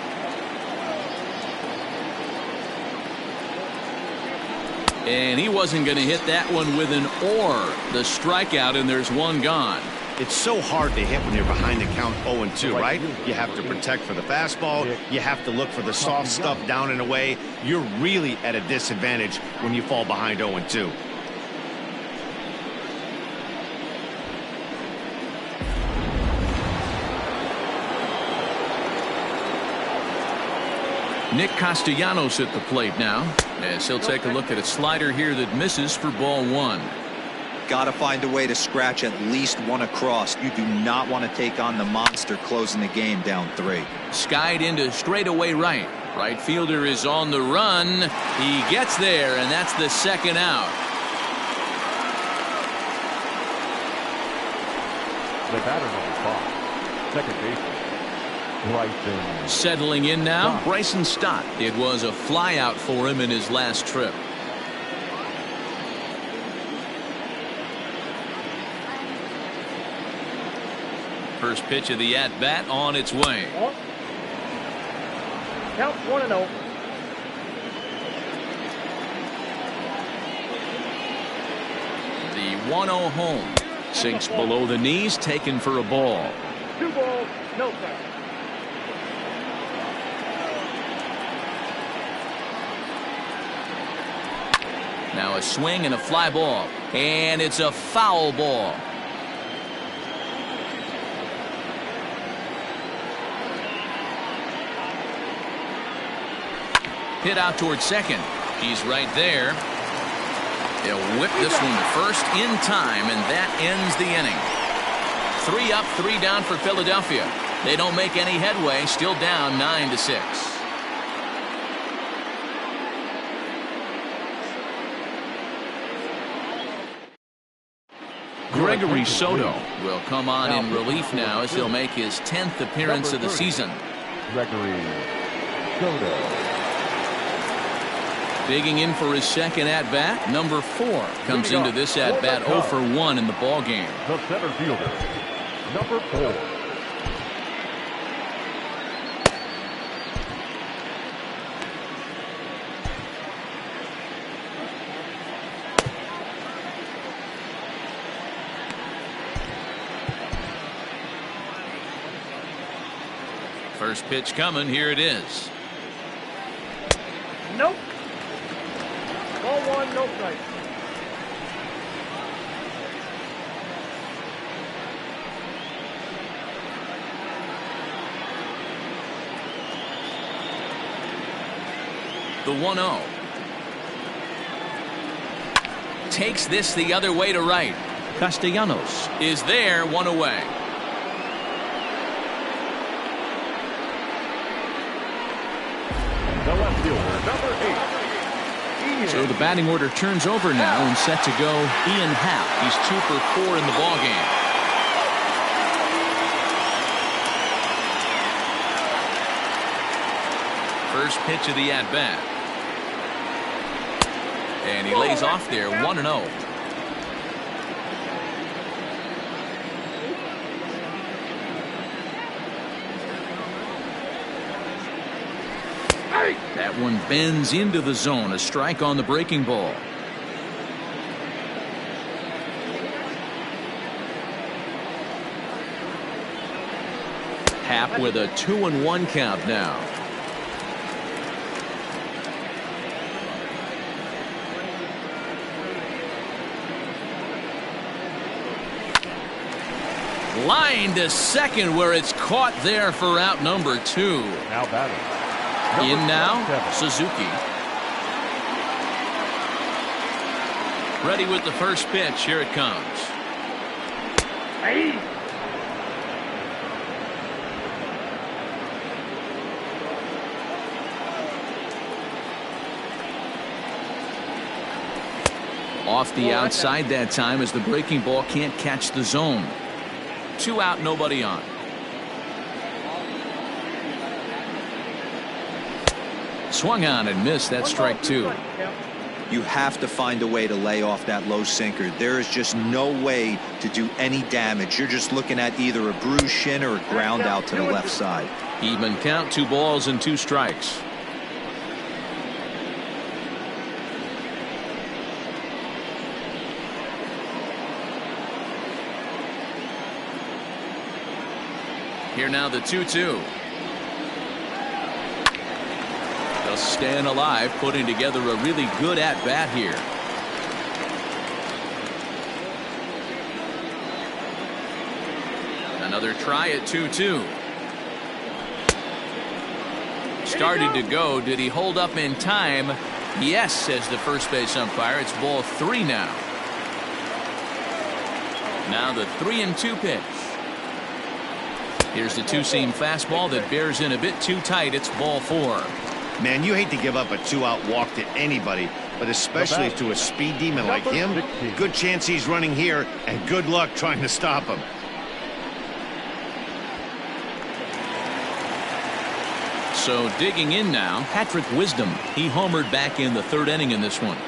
Speaker 1: And he wasn't going to hit that one with an or. The strikeout, and there's 1 gone.
Speaker 2: It's so hard to hit when you're behind the count 0-2, right? You have to protect for the fastball. You have to look for the soft stuff down and away. You're really at a disadvantage when you fall behind 0-2.
Speaker 1: Nick Castellanos at the plate now, as he'll take a look at a slider here that misses for ball 1.
Speaker 3: Got to find a way to scratch at least 1 across. You do not want to take on the monster closing the game down 3.
Speaker 1: Skied into straightaway right. Right fielder is on the run. He gets there, and that's the 2nd out.
Speaker 5: The batter number 5, second baseman, Bryson.
Speaker 1: Settling in now, Bryson Stott. It was a flyout for him in his last trip. First pitch of the at-bat on its way.
Speaker 4: Count 1-0.
Speaker 1: The 1-0 home. Sinks below the knees, taken for a ball.
Speaker 4: 2 balls, no strikes.
Speaker 1: Now a swing and a fly ball. And it's a foul ball. Hit out towards second. He's right there. They'll whip this one to first in time, and that ends the inning. 3 up, 3 down for Philadelphia. They don't make any headway, still down 9-6. Gregory Soto will come on in relief now as he'll make his 10th appearance of the season.
Speaker 5: Gregory Soto.
Speaker 1: Digging in for his second at-bat, number 4 comes into this at-bat 0 for 1 in the ball game.
Speaker 5: The center fielder, number 4.
Speaker 1: First pitch coming. Here it is.
Speaker 4: Nope. Ball 1, no strike.
Speaker 1: The 1-0. Takes this the other way to right. Castellanos is there, 1 away.
Speaker 5: The left fielder, number 8.
Speaker 1: So the batting order turns over now and set to go Ian Happ. He's 2 for 4 in the ball game. First pitch of the at-bat. And he lays off there, 1-0. That one bends into the zone. A strike on the breaking ball. Happ with a 2-1 count now. Line to second where it's caught there for out number 2.
Speaker 5: Now batting.
Speaker 1: In now, Suzuki. Ready with the first pitch. Here it comes.
Speaker 4: Hey.
Speaker 1: Off the outside that time as the breaking ball can't catch the zone. 2 out, nobody on. Swung on and missed. That strike 2.
Speaker 3: You have to find a way to lay off that low sinker. There is just no way to do any damage. You're just looking at either a bruised shin or a ground out to the left side.
Speaker 1: Even count, 2 balls and 2 strikes. Here now the 2-2. Just staying alive, putting together a really good at-bat here. Another try at 2-2. Started to go. Did he hold up in time? Yes, says the first base umpire. It's ball 3 now. Now the 3-2 pitch. Here's the 2-seam fastball that bears in a bit too tight. It's ball 4.
Speaker 2: Man, you hate to give up a 2-out walk to anybody, but especially to a speed demon like him. Good chance he's running here, and good luck trying to stop him.
Speaker 1: So digging in now, Patrick Wisdom. He homered back in the 3rd inning in this one.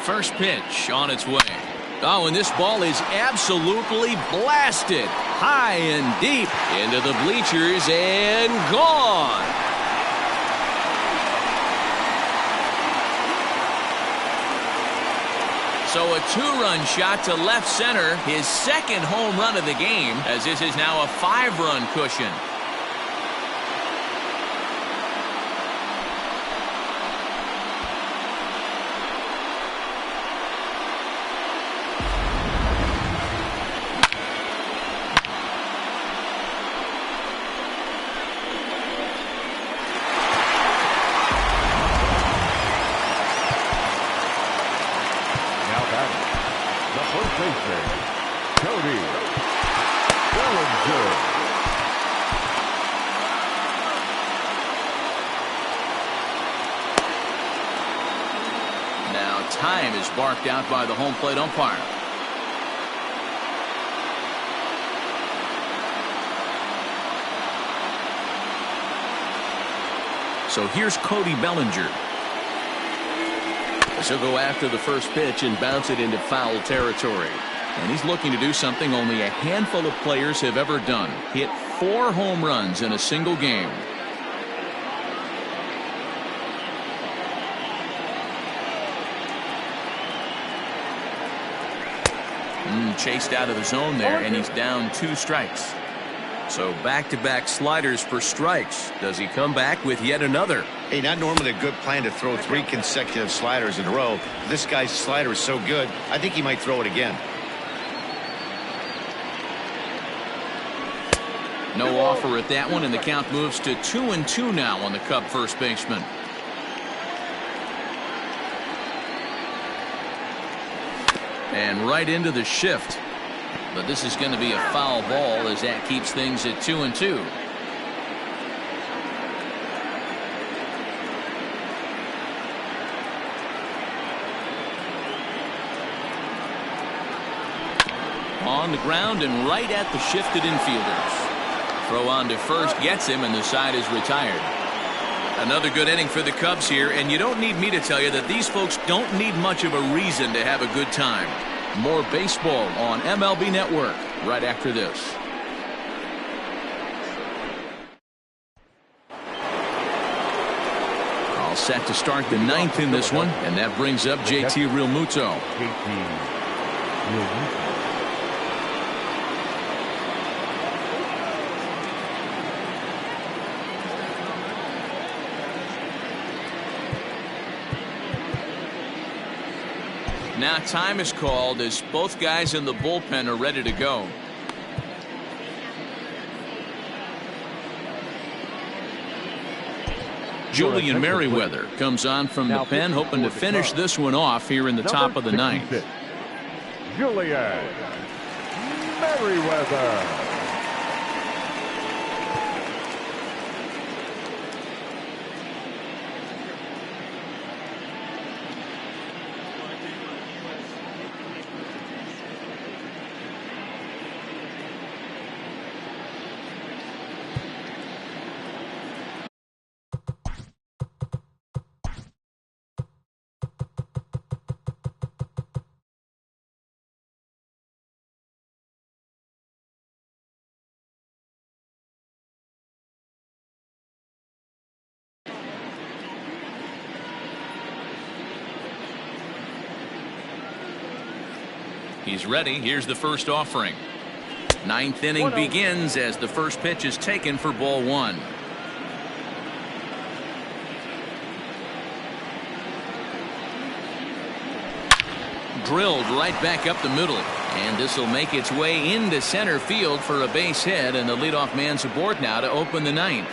Speaker 1: First pitch on its way. Oh, and this ball is absolutely blasted high and deep into the bleachers and gone. So a 2-run shot to left center, his 2nd home run of the game, as this is now a 5-run cushion. Time is barked out by the home plate umpire. So here's Cody Bellinger.
Speaker 8: So go after the first pitch and bounce it into foul territory.
Speaker 1: And he's looking to do something only a handful of players have ever done. Hit 4 home runs in a single game. Chased out of the zone there, and he's down 2 strikes.
Speaker 8: So back-to-back sliders for strikes. Does he come back with yet another?
Speaker 7: Hey, not normally a good plan to throw 3 consecutive sliders in a row. This guy's slider is so good, I think he might throw it again.
Speaker 1: No offer at that one, and the count moves to 2-2 now on the Cub first baseman. And right into the shift. But this is going to be a foul ball as that keeps things at 2-2. On the ground and right at the shifted infielders. Throw on to first gets him, and the side is retired. Another good inning for the Cubs here, and you don't need me to tell you that these folks don't need much of a reason to have a good time. More baseball on MLB Network right after this. All set to start the 9th in this one, and that brings up JT Realmuto. Now time is called as both guys in the bullpen are ready to go. Julian Merriweather comes on from the pen, hoping to finish this one off here in the top of the 9th.
Speaker 5: Julian Merriweather.
Speaker 1: He's ready. Here's the first offering. 9th inning begins as the first pitch is taken for ball 1. Drilled right back up the middle, and this will make its way into center field for a base hit, and the leadoff man's aboard now to open the 9th.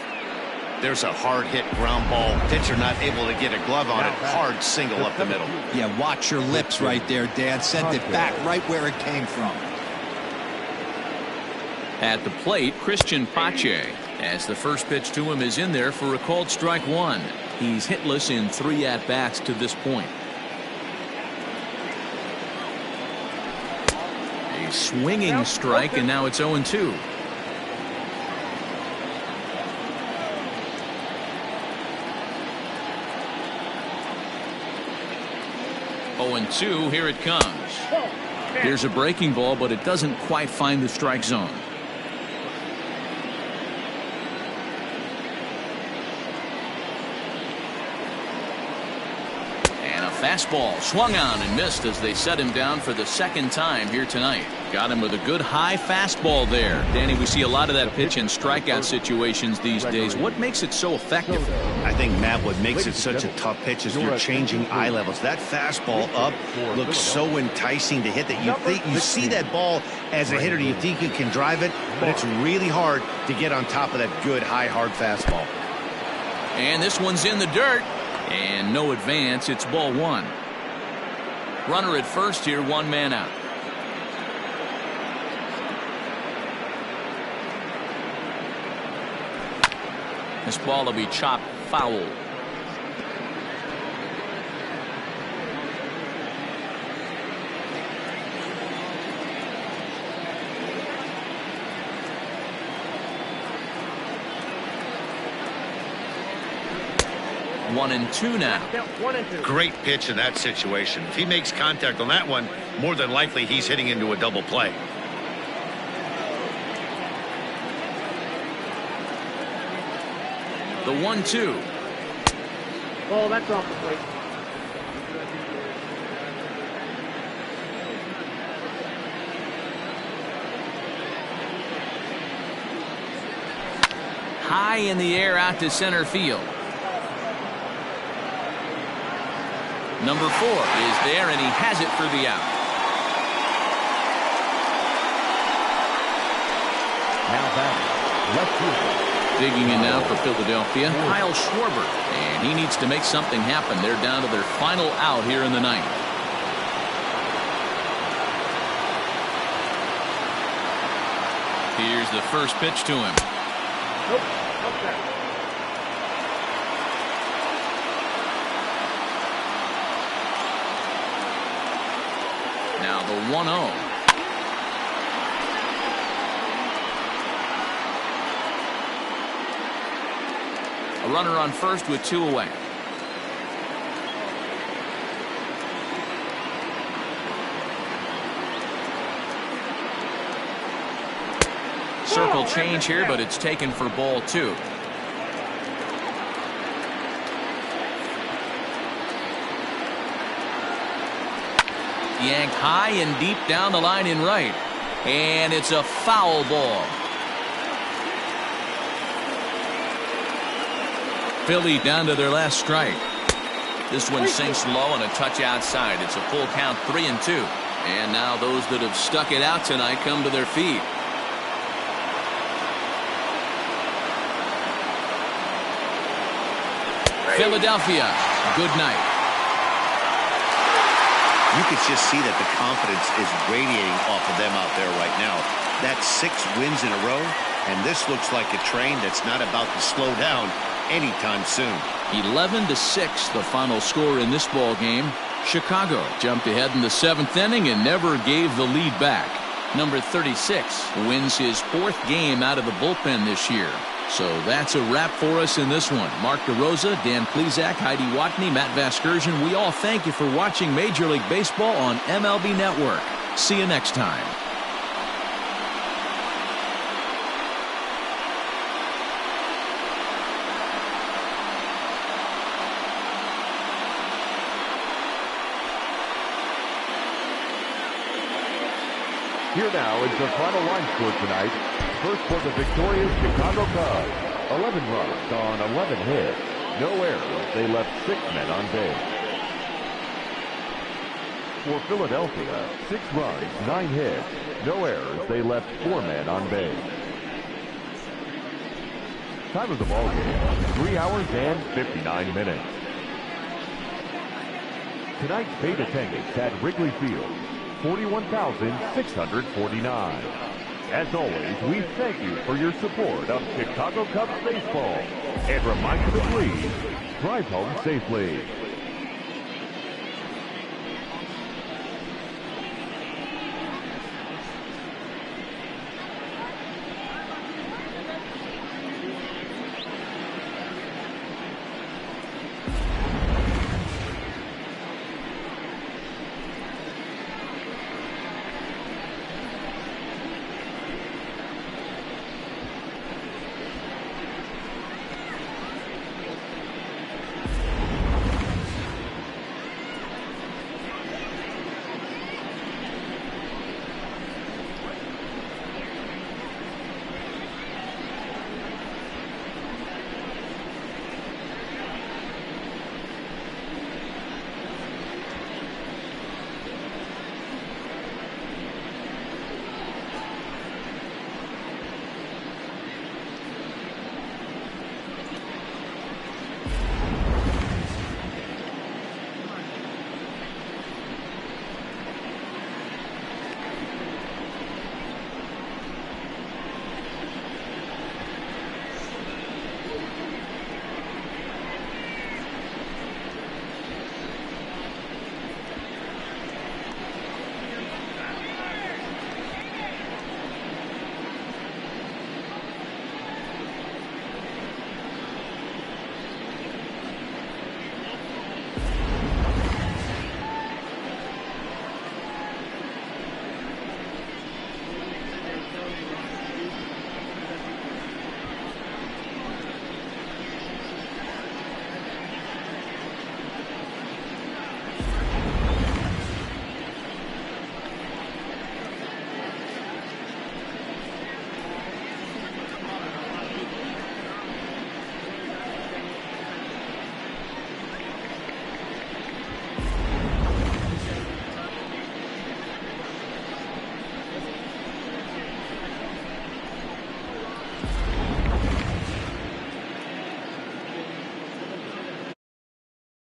Speaker 7: There's a hard hit ground ball. Pitcher not able to get a glove on it. Hard single up the middle.
Speaker 3: Yeah, watch your lips right there, Dan. Sent it back right where it came from.
Speaker 1: At the plate, Christian Pache, as the first pitch to him is in there for a called strike 1. He's hitless in 3 at-bats to this point. A swinging strike, and now it's 0-2. And 2, here it comes. Here's a breaking ball, but it doesn't quite find the strike zone. And a fastball swung on and missed as they set him down for the 2nd time here tonight. Got him with a good high fastball there. Danny, we see a lot of that pitch in strikeout situations these days. What makes it so effective?
Speaker 2: I think, Matt, what makes it such a tough pitch is you're changing eye levels. That fastball up looks so enticing to hit that you see that ball as a hitter, you think you can drive it, but it's really hard to get on top of that good high hard fastball.
Speaker 1: And this one's in the dirt, and no advance. It's ball 1. Runner at first here, 1 man out. This ball will be chopped foul. 1-2 now.
Speaker 4: Count 1 and 2.
Speaker 7: Great pitch in that situation. If he makes contact on that one, more than likely he's hitting into a double play.
Speaker 1: The 1-2.
Speaker 4: Oh, that's off the plate.
Speaker 1: High in the air out to center field. Number 4 is there, and he has it for the out.
Speaker 5: Now batting, left fielder.
Speaker 1: Digging in now for Philadelphia, Kyle Schwarber. And he needs to make something happen. They're down to their final out here in the ninth. Here's the first pitch to him.
Speaker 4: Nope. Okay.
Speaker 1: Now the 1-0. A runner on first with 2 away. Circle change here, but it's taken for ball 2. Yanked high and deep down the line in right. And it's a foul ball. Philly down to their last strike. This one sinks low and a touch outside. It's a full count, 3-2. And now those that have stuck it out tonight come to their feet. Philadelphia, good night.
Speaker 2: You could just see that the confidence is radiating off of them out there right now. That's 6 wins in a row, and this looks like a train that's not about to slow down anytime soon.
Speaker 1: 11-6, the final score in this ball game. Chicago jumped ahead in the 7th inning and never gave the lead back. Number 36 wins his 4th game out of the bullpen this year. So that's a wrap for us in this one. Mark DeRosa, Dan Plesac, Heidi Watney, Matt Vasgersian, we all thank you for watching Major League Baseball on MLB Network. See you next time.
Speaker 5: Here now is the final line score tonight. First for the victorious Chicago Cubs. 11 runs on 11 hits. No errors. They left 6 men on base. For Philadelphia, 6 runs, 9 hits. No errors. They left 4 men on base. Time of the ball game, 3 hours and 59 minutes. Tonight's paid attendance at Wrigley Field, 41,649. As always, we thank you for your support of Chicago Cubs baseball and remind you to please drive home safely.